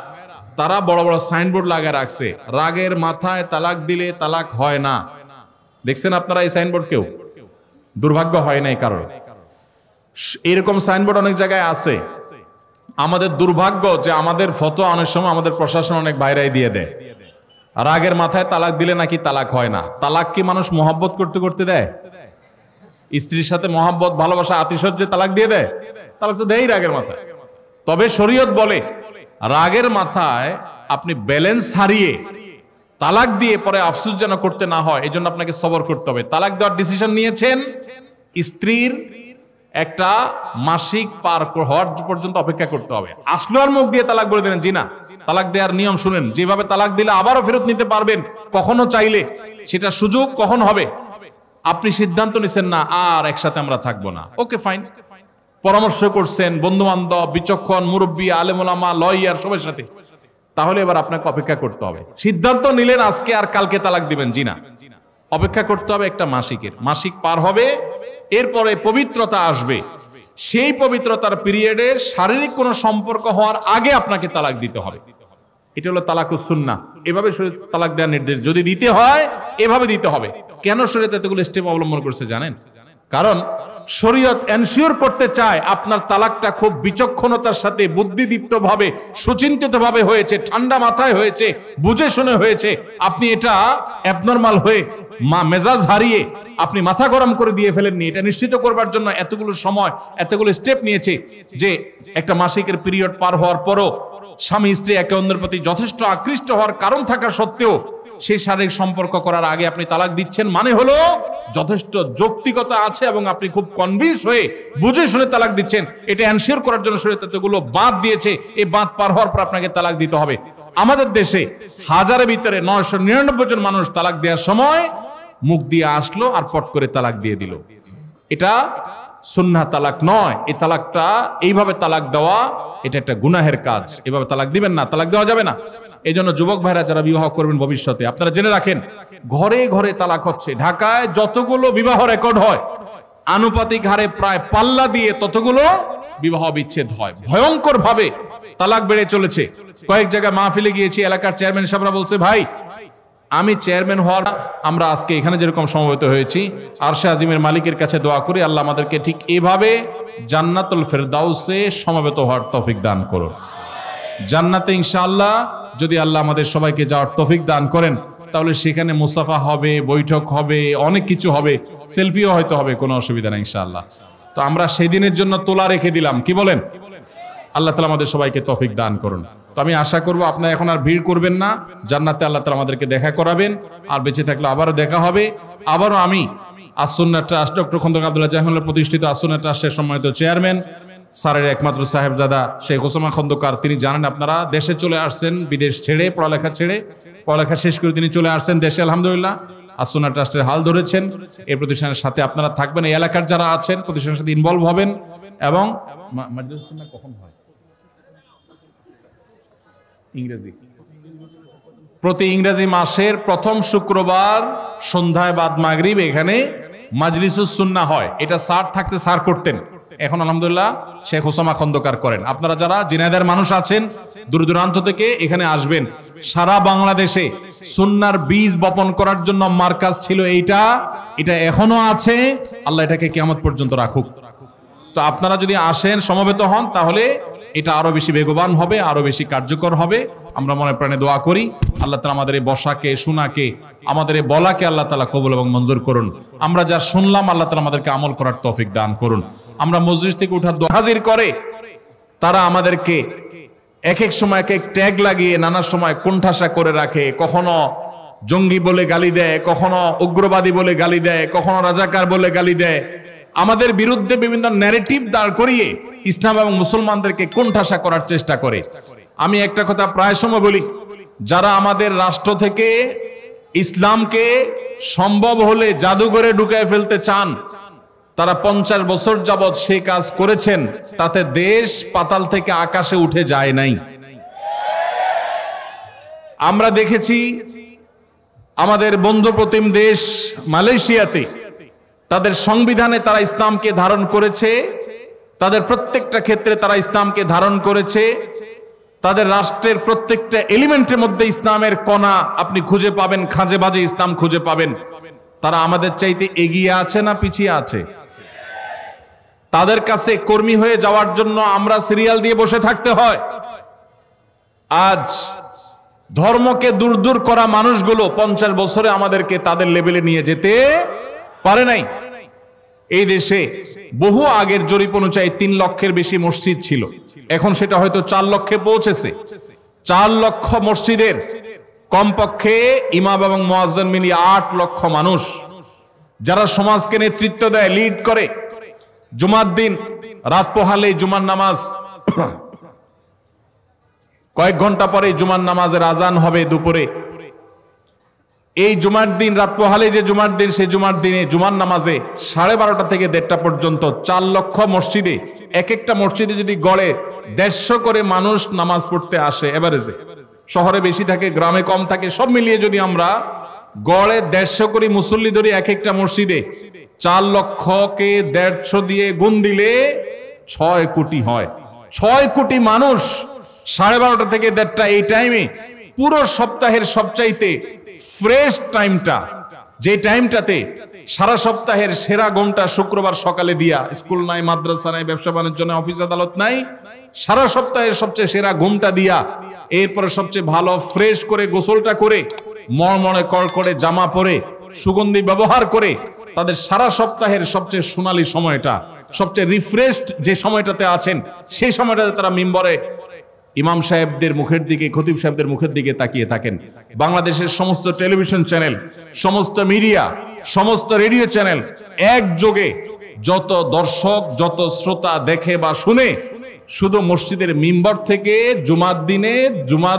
তারা বড় বড় সাইনবোর্ড লাগিয়ে রাখছে, রাগের মাথায় তালাক দিলে তালাক হয় না। দেখছেন আপনারা এই সাইনবোর্ড? কেউ দুর্ভাগ্য হয় নাই কারণ এরকম সাইনবোর্ড অনেক জায়গায় আছে। আমাদের দুর্ভাগ্য যে আমাদের ফতোয়া অনেক সময় আমাদের প্রশাসন অনেক বাইরেই দিয়ে দেয়, রাগের মাথায় তালাক দিলে নাকি তালাক হয় না। তালাক কি মানুষ মহব্বত করতে করতে দেয়? স্ত্রীর সাথে মহব্বত, ভালোবাসা, আতিশয্যে তালাক দিয়ে দেয়? তালাক তো দেয় রাগের মাথায়। তবে শরীয়ত বলে রাগের মাথায় আপনি ব্যালেন্স হারিয়ে তালাক দিয়ে পরে আফসোস যেন করতে না হয়, এই জন্য আপনাকে সবর করতে হবে। তালাক দেওয়ার ডিসিশন নিয়েছেন, স্ত্রীর একটা মাসিক পার হওয়ার পর্যন্ত অপেক্ষা করতে হবে। আসলো আর মুখ দিয়ে তালাক বলে দিলেন, জি না। তালাক দেওয়ার নিয়ম শুনেন, যেভাবে তালাক দিলে আবারও ফেরত নিতে পারবেন কখনো চাইলে, সেটা সুযোগ কখন হবে। আপনি সিদ্ধান্ত নিছেন না আর একসাথে আমরা থাকবো না, ওকে ফাইন, পরামর্শ করছেন বন্ধু বান্ধব, বিচক্ষণ মুরব্বী, আলেম ওলামা, লয়ার সবার সাথে, তাহলে এবার আপনাকে অপেক্ষা করতে হবে। সিদ্ধান্ত নিলেন আজকে আর কালকে তালাক দিবেন, জি না, অপেক্ষা করতে হবে একটা মাসিকের। মাসিক পার হবে, এরপরে পবিত্রতা আসবে, সেই পবিত্রতার পিরিয়ডে শারীরিক কোনো সম্পর্ক হওয়ার আগে আপনাকে তালাক দিতে হবে। এটা হলো তালাকুস সুন্নাহ। এভাবে শরীয়ত তালাক দেওয়ার নির্দেশ, যদি দিতে হয় এভাবে দিতে হবে। কেন শরীয়ত এতগুলো স্টেপ অবলম্বন করছে জানেন? কারণ শরীয়ত এনশিওর করতে চায় আপনার তালাকটা খুব বিচক্ষণতার সাথে, বুদ্ধিদীপ্ত ভাবে, সুচিন্তিত ভাবে হয়েছে, ঠান্ডা মাথায় হয়েছে, বুঝে শুনে হয়েছে। আপনি এটা অ্যাবনরমাল হয়ে মেজাজ হারিয়ে আপনি মাথা গরম করে দিয়ে ফেলেননি। এটা নিশ্চিত করবার জন্য এতগুলো সময়, এতগুলো স্টেপ নিয়েছে যে একটা মাসিকের পিরিয়ড পার হওয়ার পরও স্বামী স্ত্রী একে অন্যের প্রতি যথেষ্ট আকৃষ্ট হওয়ার কারণ থাকা সত্ত্বেও সেই শারীরিক সম্পর্ক করার আগে আপনি তালাক দিচ্ছেন, মানে হলো যথেষ্ট যৌক্তিকতা আছে এবং আপনি খুব কনভিন্স হয়ে বুঝে শুনে তালাক দিচ্ছেন। এটা এনশিওর করার জন্য শরীয়ত এতগুলো বাদ দিয়েছে। এই বাদ পার হওয়ার পর আপনাকে তালাক দিতে হবে। আমাদের দেশে হাজারের ভিতরে 999 জন মানুষ তালাক দেওয়ার সময় মুখ দিয়ে আসলো আর পট করে তালাক দিয়ে দিল। এটা সুন্নাহ তালাক নয়। এই তালাকটা, এইভাবে তালাক দেওয়া, এটা একটা গুনাহের কাজ। এভাবে তালাক দিবেন না, তালাক দেওয়া যাবে না। এই জন্য যুবক ভাইরা যারা বিবাহ করবেন ভবিষ্যতে, আপনারা জেনে রাখেন ঘরে ঘরে তালাক হচ্ছে। ঢাকায় যতগুলো বিবাহ রেকর্ড হয় আনুপাতিক হারে প্রায় পাল্লা দিয়ে ততগুলো বিবাহ বিচ্ছেদ হয়। ভয়ঙ্কর ভাবে তালাক বেড়ে চলেছে। কয়েক জায়গায় মাহফিলে গিয়েছি, এলাকার চেয়ারম্যান সাহেবরা বলছে, ভাই আমি চেয়ারম্যান হওয়ার, আমরা আজকে এখানে যেরকম সমবেত হয়েছি, আরশে আজিমের মালিকের কাছে দোয়া করি আল্লাহ আমাদেরকে ঠিক এভাবে জান্নাতুল ফেরদাউসে সমবেত হওয়ার তৌফিক দান করুন। জান্নাতে ইনশাআল্লাহ যদি আল্লাহ আমাদের সবাইকে যাওয়ার তৌফিক দান করেন, তাহলে সেখানে মুসাফা হবে, বৈঠক হবে, অনেক কিছু হবে, সেলফিও হয়তো হবে, কোনো অসুবিধা নেই ইনশাআল্লাহ। তো আমরা সেই দিনের জন্য তোলা রেখে দিলাম, কি বলেন? আল্লাহ তাআলা আমাদের সবাইকে তৌফিক দান করুন। তো আমি আশা করবো আপনারা এখন আর ভিড় করবেন না। জান্নাতে আল্লাহ তাআলা আমাদেরকে দেখা করাবেন, আর বেঁচে থাকলে আবারও দেখা হবে। আবারও আমি আস-সুন্নাহ ট্রাস্ট, ডক্টর খন্দকার আব্দুল্লাহ জাহাঙ্গীর প্রতিষ্ঠিত আস-সুন্নাহ ট্রাস্টের সম্মানিত চেয়ারম্যান, স্যারের একমাত্র সাহেবজাদা শেখ ওসামা খন্দকার, তিনি জানেন আপনারা দেশে চলে আসছেন, বিদেশ ছেড়ে, পড়ালেখা শেষ করে তিনি চলে আসছেন দেশে। আলহামদুলিল্লাহ আস-সুন্নাহ ট্রাস্টের হাল ধরেছেন। এই প্রতিষ্ঠানের সাথে আপনারা থাকবেন, এই এলাকার যারা আছেন প্রতিষ্ঠানের সাথে ইনভলভ হবেন। এবং মাদ্রাসা সুন্নাহ কখন হয়? ইংরেজি প্রতি ইংরেজি মাসের প্রথম শুক্রবার সন্ধ্যায় বাদ মাগরিব এখানে মাজলিসুস সুন্নাহ হয়। এটা স্যার থাকতে স্যার করতেন, এখন আলহামদুলিল্লাহ শেখ ওসামা খন্দকার করেন। আপনারা যারা ঝিনাইদহের মানুষ আছেন, দূর দূরান্ত থেকে এখানে আসবেন। সারা বাংলাদেশে সুন্নাহর বীজ বপন করার জন্য মার্কাজ ছিল এইটা, এটা এখনো আছে। আল্লাহ এটাকে কিয়ামত পর্যন্ত রাখুক। তো আপনারা যদি আসেন, সমবেত হন, তাহলে এটা আরো বেশি বেগবান হবে, আরো বেশি কার্যকর হবে। আমরা মনে প্রাণে দোয়া করি আল্লাহ তাআলা আমাদের এই বসাকে, শোনাকে, আমাদের এই বলাকে আল্লাহ তাআলা কবুল এবং মঞ্জুর করুন। আমরা যা শুনলাম আল্লাহ তাআলা আমাদেরকে আমল করার তৌফিক দান করুন। আমরা মজলিস থেকে উঠার দোয়া হাজির করে তারা আমাদেরকে এক এক সময় এক এক ট্যাগ লাগিয়ে নানা সময় কোণঠাসা করে রাখে। কখনো জঙ্গি বলে গালি দেয়, কখনো উগ্রবাদী বলে গালি দেয়, কখনো রাজাকার বলে গালি দেয়। আমাদের বিরুদ্ধে বিভিন্ন ন্যারেটিভ দাঁড় করিয়ে ইসলাম এবং মুসলমানদেরকে কোণঠাসা করার চেষ্টা করে। আমি একটা কথা প্রায় সময় বলি, যারা আমাদের রাষ্ট্র থেকে ইসলামকে সম্ভব হলে জাদুঘরে ঢুকায় ফেলতে চান, তারা 50 বছর যাবৎ সেই কাজ করেছেন, তাতে দেশ পাতাল থেকে আকাশে উঠে যায় নাই। আমরা দেখেছি আমাদের বন্ধুপ্রতিম দেশ মালয়েশিয়াতে তাদের সংবিধানে তারা ইসলামকে ধারণ করেছে, তাদের প্রত্যেকটা ক্ষেত্রে তারা ইসলামকে ধারণ করেছে, তাদের রাষ্ট্রের প্রত্যেকটা এলিমেন্টের মধ্যে ইসলামের কণা আপনি খুঁজে পাবেন, খাঁজে বাজে ইসলাম খুঁজে পাবেন। তারা আমাদের চাইতে এগিয়ে আছে না পিছিয়ে আছে? তাদের কাছে কর্মী হয়ে যাওয়ার জন্য আমরা সিরিয়াল দিয়ে বসে থাকতে হয়। আজ ধর্মকে দূর দূর করা মানুষগুলো 50 বছরে আমাদেরকে তাদের লেভেলে নিয়ে যেতে পারে নাই। এই দেশে বহু আগের জরিপ অনুযায়ী 3 লক্ষের বেশি মসজিদ ছিল, এখন সেটা হয়তো 4 লক্ষে পৌঁছেছে। 4 লক্ষ মসজিদের কমপক্ষে ইমাম এবং মুয়াজ্জিন মিলিয়ে 8 লক্ষ মানুষ, যারা সমাজকে নেতৃত্ব দেয়, লিড করে। জুমার দিন রাত পোহালে জুমার নামাজ, কয়েক ঘন্টা পরে জুমার নামাজের আজান হবে দুপুরে। এই জুমার দিন রাত পোহালে যে জুমার দিন, সেই জুমার দিনে জুমার নামাজে 12:30 থেকে 1:30 পর্যন্ত 4 লক্ষ মসজিদে, এক একটা মসজিদে যদি গড়ে 150 করে মানুষ নামাজ পড়তে আসে এভারেজে, শহরে বেশি থাকে গ্রামে কম থাকে, সব মিলিয়ে যদি আমরা গড়ে 150 করে মুসল্লি ধরি এক একটা মসজিদে, 4 লক্ষকে 150 দিয়ে গুণ দিলে 6 কোটি হয়। 6 কোটি মানুষ 12:30 থেকে 1:30 এই টাইমে, পুরো সপ্তাহের সবচাইতে ফ্রেশ টাইমটা, যে টাইমটাতে সারা সপ্তাহের সেরা ঘুমটা শুক্রবার সকালে দিয়া, স্কুল নাই, মাদ্রাসা নাই, ব্যবসা বাণিজ্য নাই, অফিস আদালত নাই, সারা সপ্তাহের সবচেয়ে সেরা ঘুমটা দিয়া, এরপরে সবচেয়ে ভালো ফ্রেশ করে গোসলটা করে, মনে করে জামা পরে, সুগন্ধি ব্যবহার করে, তাদের সারা সপ্তাহের সবচেয়ে সোনালী সময়টা, সবচেয়ে রিফ্রেশড যে সময়টাতে আছেন, সেই সময়টাতে তারা মিম্বরে ইমাম সাহেবদের মুখের দিকে, খতিব সাহেবদের মুখের দিকে তাকিয়ে থাকেন। বাংলাদেশের সমস্ত টেলিভিশন চ্যানেল, সমস্ত মিডিয়া, সমস্ত রেডিও চ্যানেল একযোগে যত দর্শক, যত শ্রোতা দেখে বা শুনে, শুধু মসজিদের মিম্বর থেকে জুমার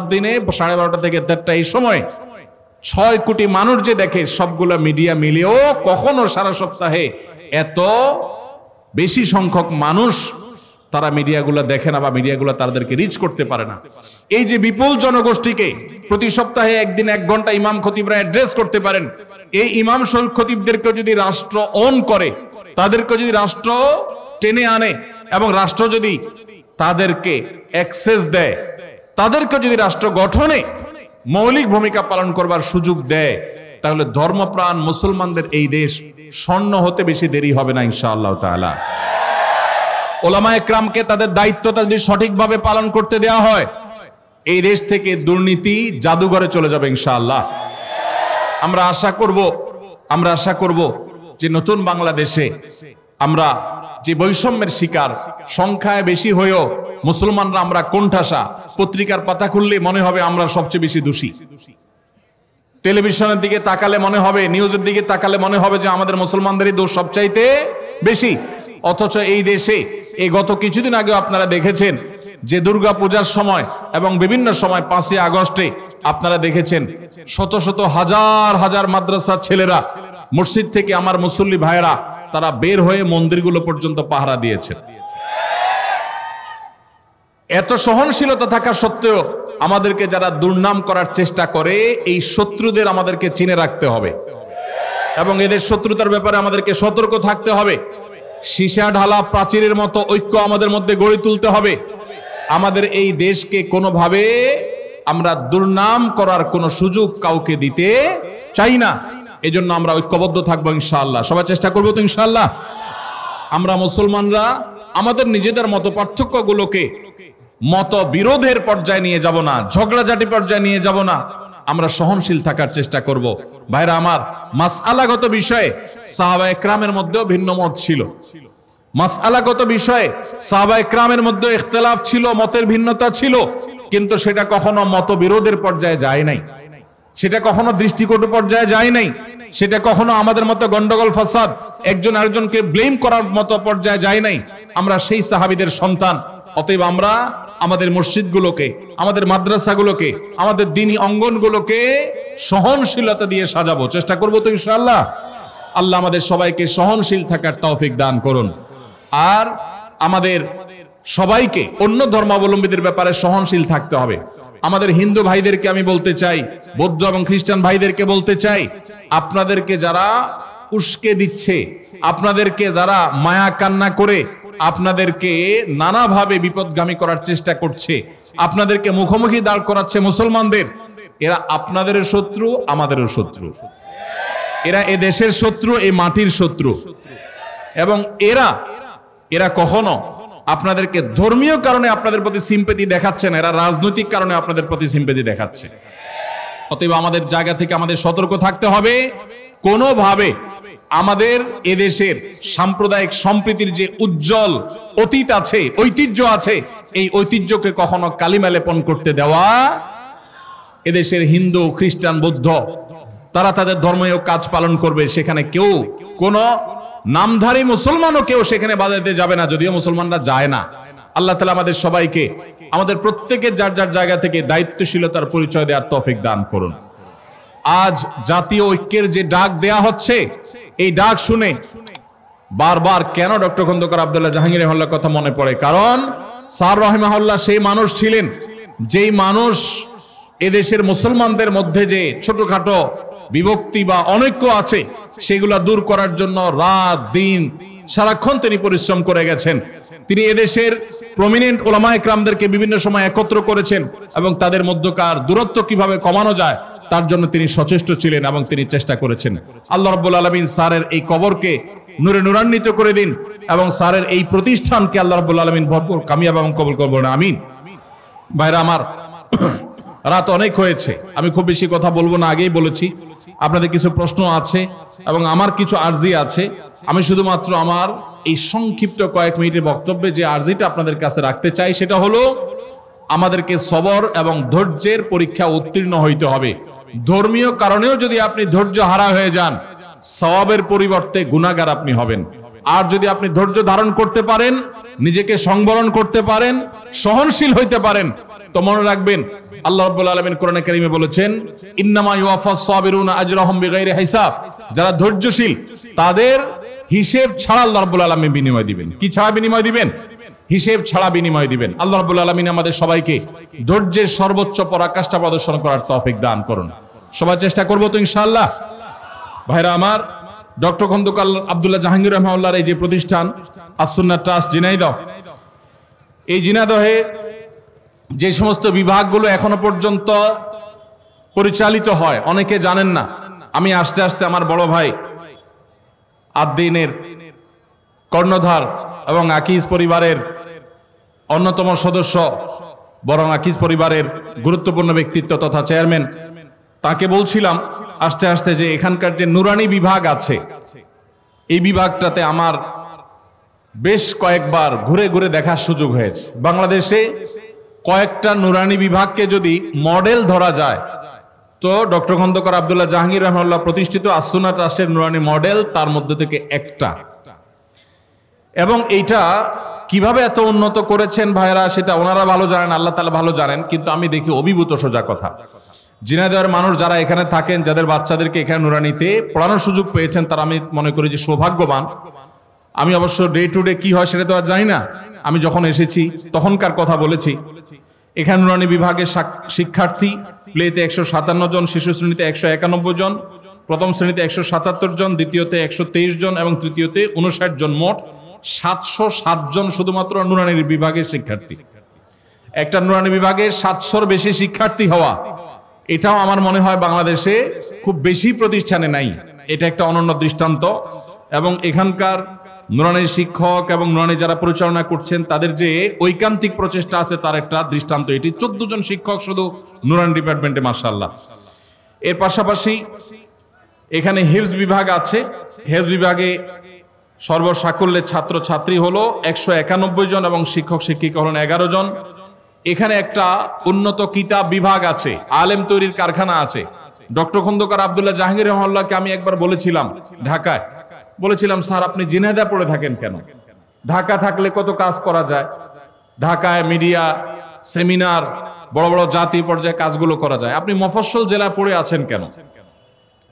দিনে 12:30 থেকে 1:30 এই সময় 6 কোটি মানুষ যে দেখে, সবগুলো মিডিয়া মিলেও কখনো সারা সপ্তাহে এত বেশি সংখ্যক মানুষ তারা মিডিয়াগুলো দেখে না, বা মিডিয়াগুলো তাদেরকে রিচ করতে পারে না। এই যে বিপুল জনগোষ্ঠীকে প্রতি সপ্তাহে একদিন 1 ঘন্টা ইমাম খতিবরা অ্যাড্রেস করতে পারেন, এই ইমাম খতিবদেরকে যদি রাষ্ট্র অন করে, তাদেরকে যদি রাষ্ট্র টেনে আনে, এবং রাষ্ট্র যদি তাদেরকে অ্যাক্সেস দেয়, তাদেরকে যদি রাষ্ট্র গঠনে মৌলিক ভূমিকা পালন করবার সুযোগ দেয়, তাহলে ধর্মপ্রাণ মুসলমানদের এই দেশ স্বর্ণ হতে বেশি দেরি হবে না ইনশাআল্লাহ তাআলা। ওলামা একরামকে তাদের দায়িত্বটা যদি সঠিকভাবে পালন করতে দেওয়া হয়, এই দেশ থেকে দুর্নীতি জাদুঘরে চলে যাবে ইনশাআল্লাহ। আমরা আশা করব যে নতুন বাংলাদেশে আমরা যে বৈষম্যের শিকার, সংখ্যায় বেশি হয়েও মুসলমানরা আমরা কোণঠাসা, পত্রিকার পাতা খুললে মনে হবে আমরা সবচেয়ে বেশি দোষী, টেলিভিশনের দিকে তাকালে মনে হবে, নিউজের দিকে তাকালে মনে হবে যে আমাদের মুসলমানদেরই দোষ সবচাইতে বেশি। অথচ এই দেশে এই গত কিছুদিন আগে আপনারা দেখেছেন যে দুর্গা পূজার সময় এবং বিভিন্ন সময় 5ই আগস্টে আপনারা দেখেছেন শত শত হাজার হাজার মাদ্রাসার ছেলেরা মসজিদ থেকে, আমার মুসল্লি ভাইয়েরা, তারা বের হয়ে মন্দিরগুলো পর্যন্ত পাহারা দিয়েছেন। এত সহনশীলতা থাকা সত্ত্বেও আমাদেরকে যারা দুর্নাম করার চেষ্টা করে, এই শত্রুদের আমাদেরকে চিনে রাখতে হবে এবং এদের শত্রুতার ব্যাপারে আমাদেরকে সতর্ক থাকতে হবে। সীসা ঢালা প্রাচীরের মতো ঐক্য আমাদের মধ্যে গড়ে তুলতে হবে। আমাদের এই দেশকে কোনোভাবে আমরা দুর্নাম করার কোনো সুযোগ কাউকে দিতে চাই না। এজন্য আমরা ঐক্যবদ্ধ থাকবো ইনশাআল্লাহ। সবাই চেষ্টা করবো তো ইনশাআল্লাহ। আমরা মুসলমানরা আমাদের নিজেদের মত পার্থক্যগুলোকে মত বিরোধের পর্যায়ে নিয়ে যাব না, ঝগড়াঝাটি পর্যায়ে নিয়ে যাব না, আমরা সহনশীল থাকার চেষ্টা করব। ভাইরা আমার, মাসআলাগত বিষয়ে সাহাবায়ে কেরামের মধ্যেও ভিন্ন মত ছিল। মাসআলাগত বিষয়ে সাহাবায়ে কেরামের মধ্যে ইখতিলাফ ছিল, মতের ভিন্নতা ছিল, কিন্তু সেটা কখনো মতবিরোধের পর্যায়ে যায় নাই, সেটা কখনো দৃষ্টিকটু পর্যায়ে যায় নাই, সেটা কখনো আমাদের মতো গন্ডগোল ফাসাদ, একজন আরেকজনকে ব্লেম করার মতো পর্যায়ে যায় নাই। আমরা সেই সাহাবীদের সন্তান, অতএব আমরা আমাদের মসজিদগুলোকে, আমাদের মাদ্রাসাগুলোকে, আমাদের দ্বীনি অঙ্গনগুলোকে সহনশীলতা দিয়ে সাজাবো। চেষ্টা করবো তো ইনশাআল্লাহ। আল্লাহ আমাদের সবাইকে সহনশীল থাকার তৌফিক দান করুন। আর আমাদের সবাইকে অন্য ধর্মাবলম্বীদের ব্যাপারে সহনশীল থাকতে হবে। আমাদের হিন্দু ভাইদেরকে আমি বলতে চাই, বৌদ্ধ এবং খ্রিস্টান ভাইদেরকে বলতে চাই, আপনাদেরকে যারা উস্কে দিচ্ছে, আপনাদেরকে যারা মায়া কান্না করে আপনাদেরকে নানাভাবে বিপদগামী করার চেষ্টা করছে, আপনাদেরকে মুখোমুখি দাঁড় করাচ্ছে মুসলমানদের, এরা আপনাদেরও শত্রু, আমাদেরও শত্রু। এরা এ দেশের শত্রু, এই মাটির শত্রু। এবং এরা কখনো আপনাদেরকে ধর্মীয় কারণে আপনাদের প্রতি সিম্পেথি দেখাচ্ছে না, এরা রাজনৈতিক কারণে আপনাদের প্রতি সিম্পেথি দেখাচ্ছে। অতএব আমাদের জায়গা থেকে আমাদের সতর্ক থাকতে হবে। কোনোভাবে আমাদের এদেশের সাম্প্রদায়িক সম্প্রীতির যে উজ্জ্বল অতীত আছে, ঐতিহ্য আছে, এই ঐতিহ্যকে কখনো কালিমা লেপন করতে দেওয়া। এদেশের হিন্দু, খ্রিস্টান, বৌদ্ধ তারা তাদের ধর্মীয় কাজ পালন করবে, সেখানে কেউ কোনো নামধারী মুসলমানও কেউ সেখানে বাজাতে যাবে না, যদিও মুসলমানরা যায় না। আল্লাহ তাআলা আমাদের সবাইকে, আমাদের প্রত্যেকের যার যার জায়গা থেকে দায়িত্বশীলতার পরিচয় দেওয়ার তৌফিক দান করুন। আজ জাতীয় ঐক্যের যে ডাক দেয়া হচ্ছে, এই ডাক শুনে বারবার কেন ডক্টর খন্দকার আব্দুল্লাহ জাহাঙ্গীর রহমাহুল্লাহর কথা মনে পড়ে? কারণ স্যার রহিমাহুল্লাহ সেই মানুষ ছিলেন যেই মানুষ এদেশের মুসলমানদের মধ্যে যে ছোটখাটো বিভক্তি বা অনৈক্য আছে সেগুলা দূর করার জন্য রাত দিন সারাক্ষণ তিনি পরিশ্রম করে গেছেন। তিনি এদেশের প্রমিনেন্ট ওলামায়ে কেরামদেরকে বিভিন্ন সময় একত্র করেছেন এবং তাদের মধ্যকার দূরত্ব কিভাবে কমানো যায় তার জন্য তিনি সচেষ্ট ছিলেন এবং তিনি চেষ্টা করেছেন। আল্লাহ রাব্বুল আলামিন স্যারের এই কবরকে নূরে নূরান্বিত করে দিন এবং স্যারের এই প্রতিষ্ঠানকে আল্লাহ রাব্বুল আলামিন ভরপুর কামিয়াব এবং কবুল করবেন, আমিন। ভাইরা আমার, রাত অনেক হয়েছে, আমি খুব বেশি কথা বলবো না, আগেই বলেছি। আপনাদের কিছু প্রশ্ন আছে এবং আমার কিছু আরজি আছে। আমি শুধুমাত্র আমার এই সংক্ষিপ্ত কয়েক মিনিটের বক্তব্যে যে আরজিটা আপনাদের কাছে রাখতে চাই সেটা হলো, আমাদেরকে সবর এবং ধৈর্যের পরীক্ষা উত্তীর্ণ হইতে হবে। ধর্মীয় কারণেও যদি আপনি ধৈর্য হারা হয়ে যান, সওয়াবের পরিবর্তে গুনাহগার আপনি হবেন। আর যদি আপনি ধৈর্য ধারণ করতে পারেন, নিজেকে সংবরণ করতে পারেন, সহনশীল হইতে পারেন, তো মনে রাখবেন আল্লাহ রাব্বুল আলামিন কোরআনে কারীমে বলেছেন, ইন্নামা ইউওয়াফাস সাবিরুনা আজরাহুম বিগাইরি হিসাব। যারা ধৈর্যশীল তাদের হিসেব ছাড়া আল্লাহ রাব্বুল আলামিন বিনিময় দিবেন। কি ছাড়া বিনিময় দিবেন? হিসেব ছাড়া বিনিময় দিবেন। আল্লাহ রাব্বুল আলামিন আমাদের সবাইকে ধৈর্যের সর্বোচ্চ পরাকাষ্ঠা প্রদর্শন করার তৌফিক দান করুন। সবাই চেষ্টা করব তো ইনশাআল্লাহ। ভাইরা আমার, ডক্টর খন্দকার আব্দুল্লাহ জাহাঙ্গীর রহমাহুল্লাহর এই যে প্রতিষ্ঠান আস-সুন্নাহ ট্রাস্ট ঝিনাইদহ, এই ঝিনাইদহে যে সমস্ত বিভাগগুলো এখনো পর্যন্ত পরিচালিত হয় অনেকে জানেন না। আমি আস্তে আস্তে আমার বড় ভাই আদ-দ্বীনের কর্ণধার এবং আকিজ পরিবারের অন্যতম সদস্য, বরং আকিজ পরিবারের গুরুত্বপূর্ণ ব্যক্তিত্ব তথা চেয়ারম্যান, তাকে বলছিলাম আস্তে আস্তে যে এখানকার যে নুরানি বিভাগ আছে, এই বিভাগটাতে আমার বেশ কয়েকবার ঘুরে ঘুরে দেখার সুযোগ হয়েছে। বাংলাদেশে কয়েকটা নুরানি বিভাগকে যদি মডেল ধরা যায়, তো ডক্টর খন্দকার আব্দুল্লাহ জাহাঙ্গীর রহমাহুল্লাহ প্রতিষ্ঠিত আস-সুন্নাহ ট্রাস্টের নুরানি মডেল তার মধ্যে থেকে একটা। এবং এইটা কিভাবে এত উন্নত করেছেন ভাইরা, সেটা ওনারা ভালো জানেন, আল্লাহ তাআলা ভালো জানেন। কিন্তু আমি দেখি অভিভূত সোজা কথা, ঝিনাইদহের মানুষ যারা এখানে থাকেন, যাদের বাচ্চাদেরকে এখানে নুরানিতে পড়ানোর সুযোগ পেয়েছেন, তারা আমি মনে করি যে সৌভাগ্যবান। আমি অবশ্য ডে টু ডে কি হয় সেটা তো আর জানি না। আমি যখন এসেছি তখনকার কথা বলেছি। এখানে নুরানি বিভাগের শিক্ষার্থী প্লেতে 157 জন, শিশু শ্রেণীতে 191 জন, প্রথম শ্রেণীতে 177 জন, দ্বিতীয়তে 123 জন এবং তৃতীয়তে 59 জন, মোট 707 জন শুধুমাত্র নুরানির বিভাগের শিক্ষার্থী। একটা নুরানি বিভাগে 700-র বেশি শিক্ষার্থী হওয়া, এটাও আমার মনে হয় বাংলাদেশে খুব বেশি প্রতিষ্ঠানে নাই। এটা একটা অনন্য দৃষ্টান্ত। এবং এখানকার নুরানি শিক্ষক এবং নুরানি যারা পরিচালনা করছেন তাদের যে ঐকান্তিক প্রচেষ্টা আছে তার একটা দৃষ্টান্ত এটি। 14 জন শিক্ষক শুধু নুরানি ডিপার্টমেন্টে, মাশাআল্লাহ। এর পাশাপাশি এখানে হিফজ বিভাগ আছে। হিফজ বিভাগে সর্বসাকল্যে ছাত্র ছাত্রী হলো 191 জন এবং শিক্ষক শিক্ষিকা হলেন 11 জন। এখানে একটা উন্নত কিতাব বিভাগ আছে, আলেম তৈরির কারখানা আছে। ডক্টর খন্দকার আব্দুল্লাহ জাহাঙ্গীর রহমাহুল্লাহকে আমি একবার বলেছিলাম ঢাকায়, বলেছিলাম স্যার আপনি ঝিনাইদহে পড়ে থাকেন কেন? ঢাকা থাকলে কত কাজ করা যায়। ঢাকায় মিডিয়া সেমিনার, বড় বড় জাতীয় পর্যায়ে কাজগুলো করা যায়। আপনি মফস্বল জেলায় পড়ে আছেন কেন?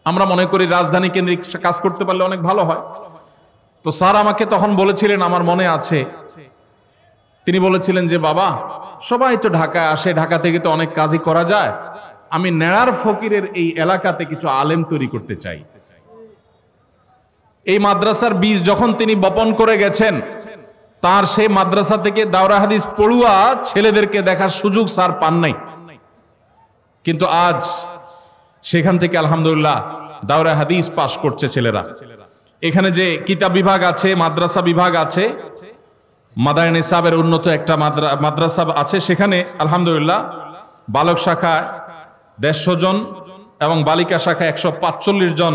আমরা মনে করি রাজধানী কেন্দ্রিক কাজ করতে পারলে অনেক ভালো হয়। তো স্যার আমাকে তখন বলেছিলেন, আমার মনে আছে, তিনি বলেছিলেন যে বাবা, সবাই তো ঢাকায় আসে, ঢাকা থেকে তো অনেক কাজই করা যায়, আমি নেড়ার ফকিরের এই এলাকাতে কিছু আলেম তৈরি করতে চাই। এই মাদ্রাসার বীজ যখন তিনি বপন করে গেছেন, তার সেই মাদ্রাসা থেকে দাওরা হাদিস পড়ুয়া ছেলেদেরকে দেখার সুযোগ স্যার পান নাই। কিন্তু আজ সেখান থেকে আলহামদুলিল্লাহ দাওরা হাদিস পাশ করছে ছেলেরা। এখানে যে কিতাব বিভাগ আছে, মাদ্রাসা বিভাগ আছে, মাদায়ে নিসাবের উন্নত একটা মাদ্রাসা আছে, সেখানে আলহামদুলিল্লাহ বালক শাখায় 150 জন এবং বালিকা শাখায় 145 জন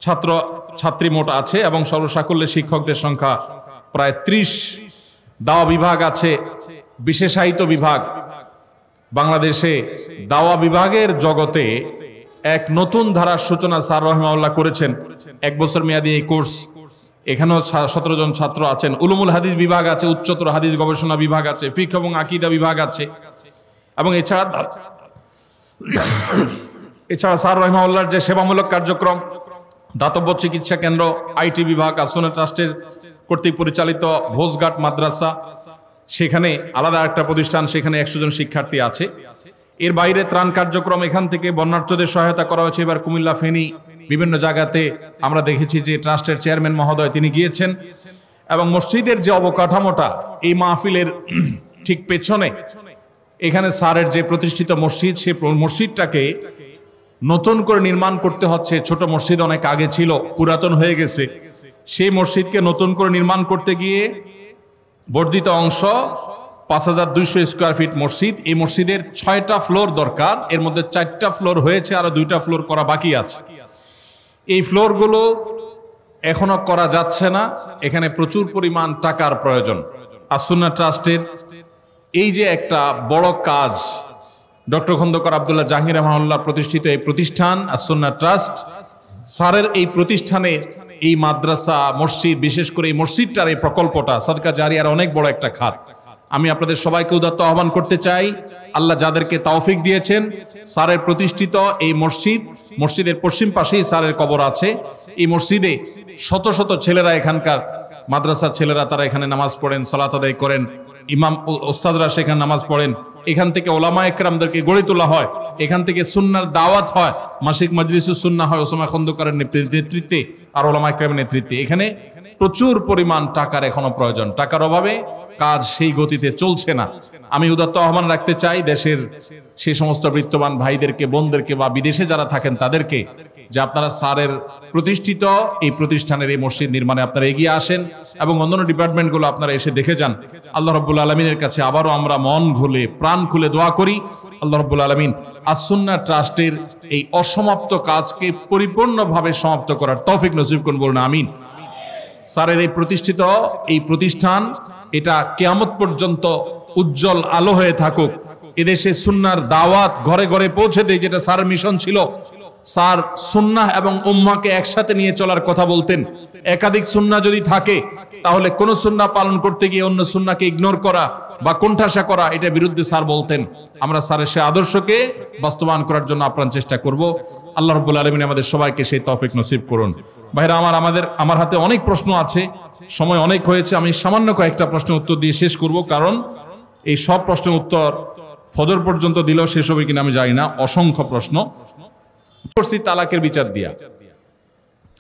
ছাত্র ছাত্রী মোট আছে এবং সর্বসাকুল্যে শিক্ষকদের সংখ্যা প্রায় 30। দাওয়া বিভাগ আছে, বিশেষায়িত বিভাগ। বাংলাদেশে দাওয়া বিভাগের জগতে এক নতুন ধারার সূচনা স্যার রহমাউল্লাহ করেছেন। 1 বছর মেয়াদী এই কোর্স, এখানেও 17 জন ছাত্র আছেন। উলুমুল হাদিস বিভাগ আছে, উচ্চতর হাদিস গবেষণা বিভাগ আছে, ফিকহ এবং আকীদা বিভাগ আছে। এবং এছাড়া স্যার রহমাউল্লাহর যে সেবামূলক কার্যক্রম, দাতব্য চিকিৎসা কেন্দ্র, আইটি বিভাগ, আসুন্নাহ ট্রাস্টের কর্তৃক পরিচালিত ভোজঘাট মাদ্রাসা, সেখানে আলাদা একটা প্রতিষ্ঠান, সেখানে 100 জন শিক্ষার্থী আছে। এর বাইরে ত্রাণ কার্যক্রম, এখান থেকে বন্যার্থদের সহায়তা করা হয়েছে। এবার কুমিল্লা, ফেনী, বিভিন্ন জায়গাতে আমরা দেখেছি যে ট্রাস্টের চেয়ারম্যান মহোদয় তিনি গিয়েছেন। এবং মসজিদের যে অবকাঠামোটা, এই মাহফিলের ঠিক পেছনে এখানে স্যারের যে প্রতিষ্ঠিত মসজিদ, সেই মসজিদটাকে নতুন করে নির্মাণ করতে হচ্ছে। ছোট মসজিদ অনেক আগে ছিল, পুরাতন হয়ে গেছে। সেই মসজিদকে নতুন করে নির্মাণ করতে গিয়ে বর্ধিত অংশ 5200 স্কোয়ার ফিট মসজিদ। এই মসজিদের 6টা ফ্লোর দরকার, এর মধ্যে 4টা ফ্লোর হয়েছে, আরো 2টা ফ্লোর করা বাকি আছে। এই ফ্লোরগুলো এখনো করা যাচ্ছে না, এখানে প্রচুর পরিমাণ টাকার প্রয়োজন। আসুন্নাহ ট্রাস্টের এই যে একটা বড় কাজ, ডক্টর খন্দকার আব্দুল্লাহ জাহাঙ্গীর রহমাহুল্লাহ প্রতিষ্ঠিত এই প্রতিষ্ঠান আসুন্নাহ ট্রাস্ট, স্যারের এই প্রতিষ্ঠানে এই মাদ্রাসা, মসজিদ, বিশেষ করে এই মসজিদটার এই প্রকল্পটা সাদকা জারিয়ার অনেক বড় একটা খাত। আমি আপনাদের সবাইকে উদাত্ত আহ্বান করতে চাই, আল্লাহ যাদেরকে তৌফিক দিয়েছেন, স্যারের প্রতিষ্ঠিত এই মসজিদের পশ্চিম পাশেই স্যারের কবর আছে। এই মসজিদে শত শত ছেলেরা, এখানকার মাদ্রাসার ছেলেরা, তারা এখানে নামাজ পড়েন, সালাত আদায় করেন, ইমাম ওস্তাদরা সেখানে নামাজ পড়েন। এখান থেকে ওলামা একরামদেরকে গড়ে তোলা হয়, এখান থেকে সুন্নাহর দাওয়াত হয়, মাসিক মাজলিসুস সুন্নাহ হয় ওসামা খন্দকারের নেতৃত্বে আর ওলামা একরামের নেতৃত্বে। এখানে প্রচুর পরিমাণ টাকার এখনো প্রয়োজন, টাকার অভাবে কাজ সেই গতিতে চলছে না। আমি উদাত্ত আহ্বান রাখতে চাই দেশের সেই সমস্ত বৃত্তবান ভাইদেরকে, বোনদেরকে বা বিদেশে যারা থাকেন তাদেরকে, যে আপনারা স্যারের প্রতিষ্ঠিত এই প্রতিষ্ঠানের এই মসজিদ নির্মাণে আপনারা এগিয়ে আসেন এবং অন্যান্য ডিপার্টমেন্টগুলো আপনারা এসে দেখে যান। আল্লাহ রাব্বুল আলামিনের কাছে আবারও আমরা মন খুলে, প্রাণ খুলে দোয়া করি, আল্লাহ রাব্বুল আলামিন আসুন্নাহ ট্রাস্টের এই অসমাপ্ত কাজকে পরিপূর্ণভাবে সমাপ্ত করার তৌফিক নসিব করুন, বলুন আমিন। স্যারের এই প্রতিষ্ঠিত এই প্রতিষ্ঠান, এটা কিয়ামত পর্যন্ত উজ্জ্বল আলো হয়ে থাকুক। এদেশে সুন্নাহর দাওয়াত ঘরে ঘরে পৌঁছে দেয়, যেটা স্যারের মিশন ছিল। স্যার সুন্নাহ এবং উম্মাহকে একসাথে নিয়ে চলার কথা বলতেন। একাধিক সুন্নাহ যদি থাকে, তাহলে কোন সুন্নাহ পালন করতে গিয়ে অন্য সুন্নাহকে ইগনোর করা বা কোণঠাসা করা, এটা বিরুদ্ধে স্যার বলতেন। আমরা স্যারের সেই আদর্শকে বাস্তবায়ন করার জন্য আপ্রাণ চেষ্টা করব। আল্লাহ রাব্বুল আলামিন আমাদের সবাইকে সেই তৌফিক নসিব করুন। ভাইরা আমার হাতে অনেক প্রশ্ন আছে, সময় অনেক হয়েছে। আমি সামান্য কয়েকটা প্রশ্নের উত্তর দিয়ে শেষ করব, কারণ এই সব প্রশ্নের উত্তর ফজর পর্যন্ত দিলেও শেষ হবে কিনা আমি জানি না, অসংখ্য প্রশ্ন। তালাকের বিচার দিয়া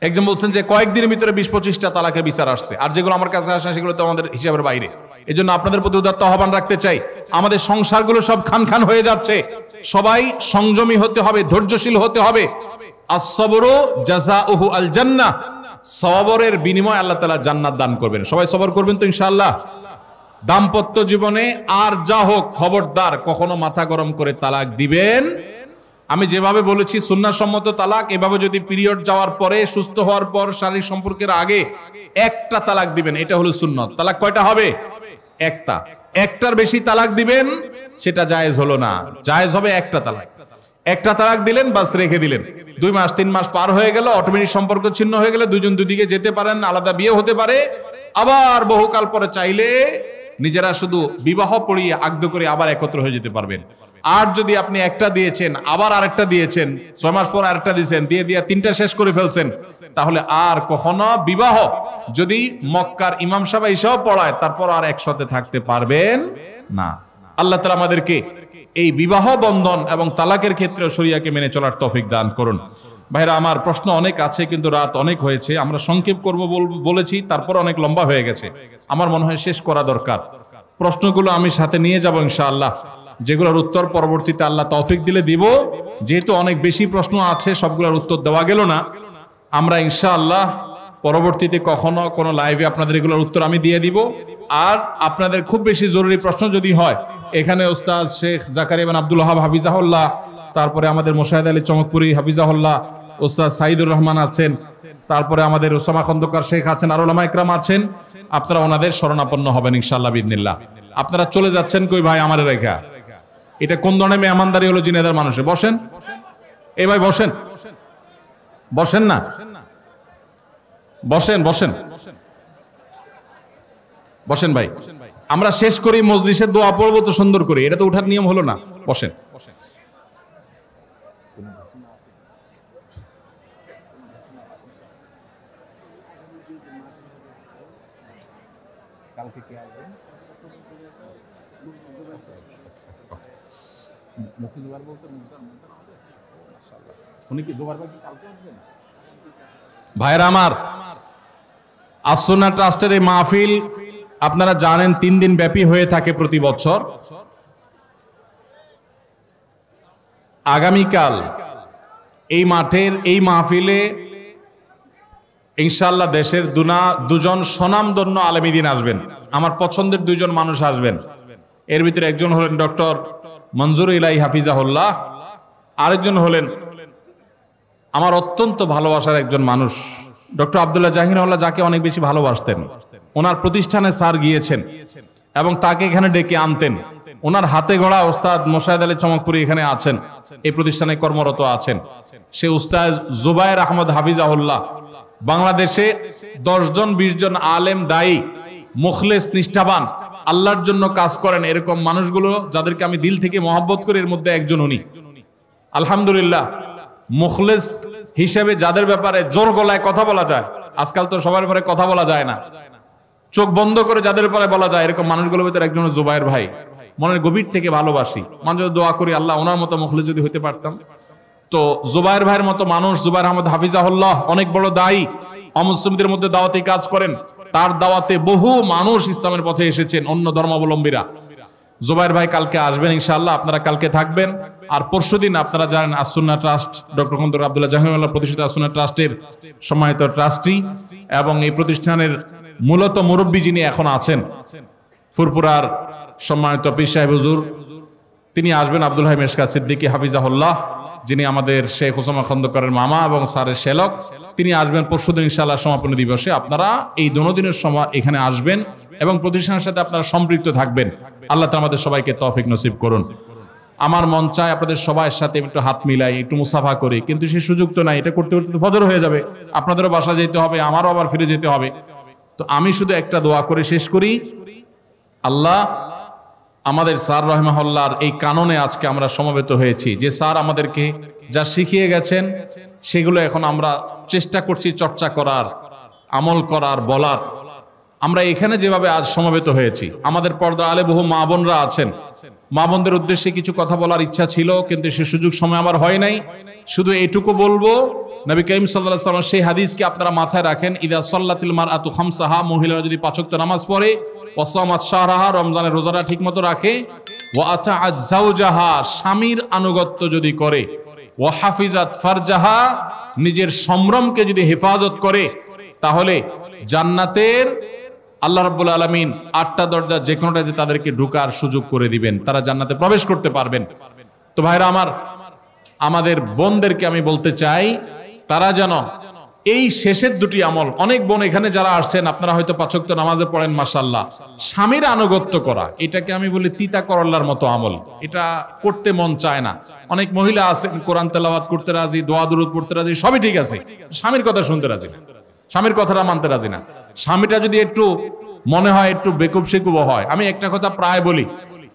একজন বলছেন যে কয়েকদিনের ভিতরে 20-25টা তালাকের বিচার আসছে, আর যেগুলো আমার কাছে আসে সেগুলো তো আমাদের হিসাবের বাইরে। এই জন্য আপনাদের প্রতি উদাত্ত আহ্বান রাখতে চাই, আমাদের সংসারগুলো সব খান খান হয়ে যাচ্ছে, সবাই সংযমী হতে হবে, ধৈর্যশীল হতে হবে। as-sabru জাযাউহু আল জান্নাহ, সবরের বিনিময় আল্লাহ তাআলা জান্নাত দান করবেন। সবাই সবর করবেন তো ইনশাআল্লাহ। দাম্পত্য জীবনে আর যা হোক, খবরদার কখনো মাথা গরম করে তালাক দিবেন। আমি যেভাবে বলেছি সুন্নাহ সম্মত তালাক, এভাবে যদি পিরিয়ড যাওয়ার পরে, সুস্থ হওয়ার পর, শারীরিক সম্পর্কের আগে একটা তালাক দিবেন, এটা হলো সুন্নাত। তালাক কয়টা হবে? একটা। একটার বেশি তালাক দিবেন সেটা জায়েজ হলো না, জায়েজ হবে একটা তালাক। একটা তালাক দিলেন, বাস রেখে দিলেন, 2 মাস 3 মাস পার হয়ে গেল, অটোমেটিক সম্পর্ক ছিন্ন হয়ে গেলে দুজন দুদিকে যেতে পারেন, আলাদা বিয়ে হতে পারে। আবার বহুকাল পরে চাইলে নিজেরা শুধু বিবাহ পড়িয়ে আগ্ধ করে আবার একত্র হয়ে যেতে পারবেন। আর যদি আপনি একটা দিয়েছেন, আবার আরেকটা দিয়েছেন, 6 মাস পর আরেকটা দিয়েছেন, দিয়ে দিয়ে 3টা শেষ করে ফেলছেন, তাহলে আর কখনো বিবাহ যদি মক্কার ইমাম সাহেব এসেও পড়ায়, তারপর আর একসাথে থাকতে পারবেন না। আল্লাহ তাআলা আমাদেরকে এই বিবাহ বন্ধন এবং তালাকের ক্ষেত্রে শরিয়াকে মেনে চলার তৌফিক দান করুন। ভাইরা আমার, প্রশ্ন অনেক আছে কিন্তু রাত অনেক হয়েছে, আমরা সংক্ষেপ করব বলেছি, তারপর অনেক লম্বা হয়ে গেছে। আমার মনে হয় শেষ করা দরকার। প্রশ্নগুলো আমি সাথে নিয়ে যাব ইনশাআল্লাহ, যেগুলোর উত্তর পরবর্তীতে আল্লাহ তৌফিক দিলে দিব। যেহেতু অনেক বেশি প্রশ্ন আছে, সবগুলোর উত্তর দেওয়া গেল না, আমরা ইনশাআল্লাহ পরবর্তীতে কখনো কোনো লাইভে আপনাদের এগুলোর উত্তর আমি দিয়ে দিব। আর আপনাদের খুব বেশি জরুরি প্রশ্ন যদি হয়, এখানে ওস্তাদ শেখ জাকারিয়া বিন আব্দুল ওয়াহাব হাফিজাহুল্লাহ, তারপরে আমাদের মোশাহেদ আলী চমকপুরি হাফিজাহুল্লাহ, ওস্তাদ সাইদুর রহমান আছেন, তারপরে আমাদের ওসামা খন্দকার শেখ আছেন, আর ওলামা ইকরাম আছেন, আপনারা ওনাদের শরণাপন্ন হবেন ইনশাআল্লাহ বিইذنিল্লাহ। আপনারা চলে যাচ্ছেন কই ভাই আমারে রেখা? এটা কোন ধরনের মেহমানদারি হলো জিনেদার মানুষের? বসেন এ ভাই, বসেন, বসেন না, বসেন বসেন বসেন ভাই। আমরা শেষ করি মজলিসের দোয়া পড়বো তো সুন্দর করে, এটা তো উঠার নিয়ম হলো না। বসেন। ভাইরা আমার, আসুন্নাহ ট্রাস্টের এই মাহফিল আপনারা জানেন 3 দিন ব্যাপী হয়ে থাকে প্রতি বছর। আগামীকাল এই মাঠের এই মাহফিলে ইনশাআল্লাহ দেশের দুজন স্বনামধন্য আলেমীদিন আসবেন। আমার পছন্দের 2 জন মানুষ আসবেন। এর ভিতরে একজন হলেন ডক্টর মঞ্জুর ইলাহি হাফিজাহুল্লাহ, আরেকজন হলেন আমার অত্যন্ত ভালোবাসার একজন মানুষ, ডক্টর আব্দুল্লাহ জাহিরুল্লাহ, যাকে অনেক বেশি ভালোবাসতেন। ওনার প্রতিষ্ঠানে স্যার গিয়েছেন এবং তাকে এখানে ডেকে আনতেন। ওনার হাতে গড়া ওস্তাদ মোশাহেদ আলী চমকপুরি এখানে আছেন, এই প্রতিষ্ঠানে কর্মরত আছেন। সে উস্তাদ জুবায়ের আহমদ হাফিজাহুল্লাহ বাংলাদেশে 10 জন 20 জন আলেম, দায়ী, মুখলেস, নিষ্ঠাবান, আল্লাহর জন্য কাজ করেন, এরকম মানুষগুলো যাদেরকে আমি দিল থেকে মহব্বত করি, এর মধ্যে একজন উনি। আলহামদুলিল্লাহ, মুখলেস হিসেবে যাদের ব্যাপারে জোর গলায় কথা বলা যায়, আজকাল তো সবার ব্যাপারে কথা বলা যায় না, চোখ বন্ধ করে যাদের ব্যাপারে বলা যায়, এরকম মানুষগুলোর ভিতরে একজন জুবায়ের ভাই। মনের গভীর থেকে ভালোবাসি, মাঝে দোয়া করি আল্লাহ ওনার মতো মুখলেস যদি হইতে পারতাম। তো জুবায়ের ভাইয়ের মতো মানুষ, জুবায়ের আহমদ হাফিজাহুল্লাহ অনেক বড় দায়ী, অমুসলিমদের মধ্যে দাওয়াতি কাজ করেন। তার দাওয়াতে বহু মানুষ ইসলামের পথে এসেছেন, অন্য ধর্মাবলম্বীরা। জুবায়ের ভাই কালকে আসবেন ইনশাআল্লাহ, আপনারা কালকে থাকবেন। আর পরশুদিন আপনারা জানেন আসুন্নাহ ট্রাস্ট, ডক্টর খন্দকার আব্দুল্লাহ জাহিরুল্লাহ প্রতিষ্ঠিত আসুন্নাহ ট্রাস্টের সম্মানিত ট্রাস্টি এবং এই প্রতিষ্ঠানের মূলত মুরব্বী যিনি এখন আছেন, ফুরপুরার সম্মানিত পীর সাহেব হুজুর, তিনি আসবেন, আব্দুল হাই মেশকাত সিদ্দিকী হাফিজাহুল্লাহ, যিনি আমাদের শেখ ওসামা খন্দকারের মামা এবং স্যারের শ্যালক, তিনি আসবেন পরশুদিন ইনশাআল্লাহ সমাপনী দিবসে। আপনারা এই দোনোদিনের সময় এখানে আসবেন এবং প্রতিষ্ঠানের সাথে আপনারা সম্পৃক্ত থাকবেন। আল্লাহ তাআলা আমাদের সবাইকে তৌফিক নসিব করুন। আমার মন চায় আপনাদের সবার সাথে একটু হাত মিলাই, একটু মুসাফা করি, কিন্তু সেই সুযোগ তো নাই। এটা করতে করতে ফজর হয়ে যাবে, আপনাদেরও বাসা যেতে হবে, আমারও আবার ফিরে যেতে হবে। তো আমি শুধু একটা দোয়া করে শেষ করি, আল্লাহ আমাদের স্যার রহমাহুল্লাহর এই কাননে আজকে আমরা সমবেত হয়েছি। যে স্যার আমাদেরকে যা শিখিয়ে গেছেন সেগুলো এখন আমরা চেষ্টা করছি চর্চা করার, আমল করার, বলার। আমরা এখানে যেভাবে আজ সমবেত হয়েছি, আমাদের পর্দা আলে বহু মা বোনরা আছেন, মা বোনদের উদ্দেশ্যে কিছু কথা বলার ইচ্ছা ছিল, কিন্তু সে সুযোগ সময় আমার হয় নাই। শুধু এইটুকু বলবো, নবী করিম সাল্লাল্লাহু আলাইহি ওয়াসাল্লাম সেই হাদিসকে আপনারা মাথায় রাখেন, ইদা সাল্লাতিল মারআতু খামসাহা, মহিলারা যদি 5 ওয়াক্ত নামাজ পড়ে, ওয়া সামাত শাহরাহা, রমজানের রোজাটা ঠিকমতো রাখে, ওয়া আতাআত যাওজাহা, স্বামীর আনুগত্য যদি করে, ওয়া হাফিজাত ফারজাহা, নিজের সম্ভ্রমকে যদি হেফাজত করে, তাহলে জান্নাতের আল্লাহ রাব্বুল আলামিন 8টা দরজা যে কোনোটাতে তাদেরকে ঢোকার সুযোগ করে দিবেন, তারা জান্নাতে প্রবেশ করতে পারবেন। তো ভাইরা আমার, আমাদের বোনদেরকে আমি বলতে চাই, তারা যেন এই শেষের 2টি আমল, অনেক বোন এখানে যারা আসছেন আপনারা হয়তো 5 ওয়াক্ত নামাজে পড়েন মাশাআল্লাহ, স্বামীর আনুগত্য করা, এটাকে আমি বলি তিতা করল্লার মতো আমল, এটা করতে মন চায় না। অনেক মহিলা আছেন কোরআন তেলাওয়াত করতে রাজি, দোয়া দুরূদ পড়তে রাজি, সবই ঠিক আছে, স্বামীর কথা শুনতে রাজি না, স্বামীর কথাটা মানতে রাজি না। স্বামীটা যদি একটু মনে হয় একটু বেকুব সেকুব হয়। আমি একটা কথা প্রায় বলি,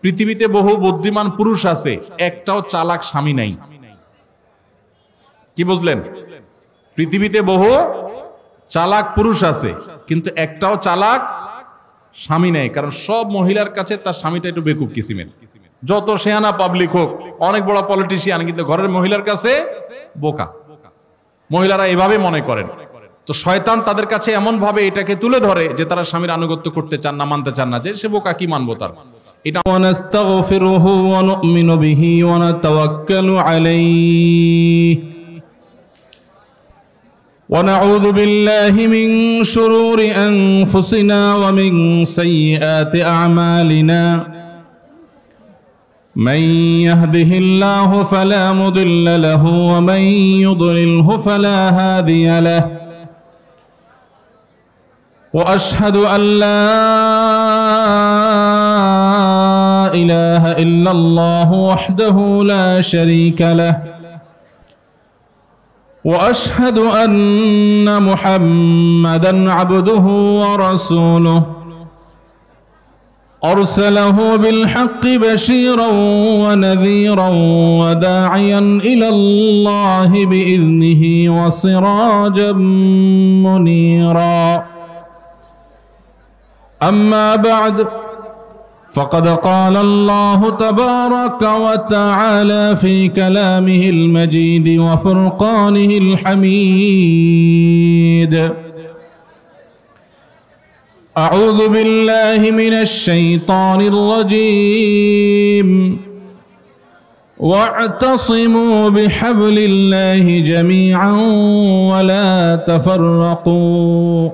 পৃথিবীতে বহু বুদ্ধিমান পুরুষ আছে, একটাও চালাক স্বামী নাই। কি বুঝলেন? পৃথিবীতে বহু চালাক পুরুষ আছে, কিন্তু একটাও চালাক স্বামী নেই। কারণ সব মহিলার কাছে তার স্বামীটা একটু বেকুব কিসিমের। যত শেয়ানা পাবলিক হোক, অনেক বড় পলিটিশিয়ান, কিন্তু ঘরের মহিলার কাছে বোকা। মহিলারা এভাবে মনে করেন। তো শয়তান তাদের কাছে এমন ভাবে এটাকে তুলে ধরে যে তারা স্বামীর আনুগত্য করতে চান না, মানতে চান না, যে সে বোকা, কি মানবো তার। এটা ওয়ানাস্তাগফিরুহু ওয়া নু'মিনু বিহি ওয়া নাতাওয়াক্কালু আলাইহি ওয়া নাউযু বিল্লাহি মিন শুরুরি আনফুসিনা ওয়া মিন সাইয়্যাতি আ'মালিনা من يهده الله فلا مضل له ومن يضلله فلا هادي له وأشهد أن لا إله إلا الله وحده لا شريك له وأشهد أن محمدا عبده ورسوله أرسله بالحق بشيرا ونذيرا وداعيا إلى الله بإذنه وسراجا منيرا أما بعد فقد قال الله تبارك وتعالى في كلامه المجيد وفرقانه الحميد أعوذ بالله من الشيطان الرجيم واعتصموا بحبل الله جميعا ولا تفرقوا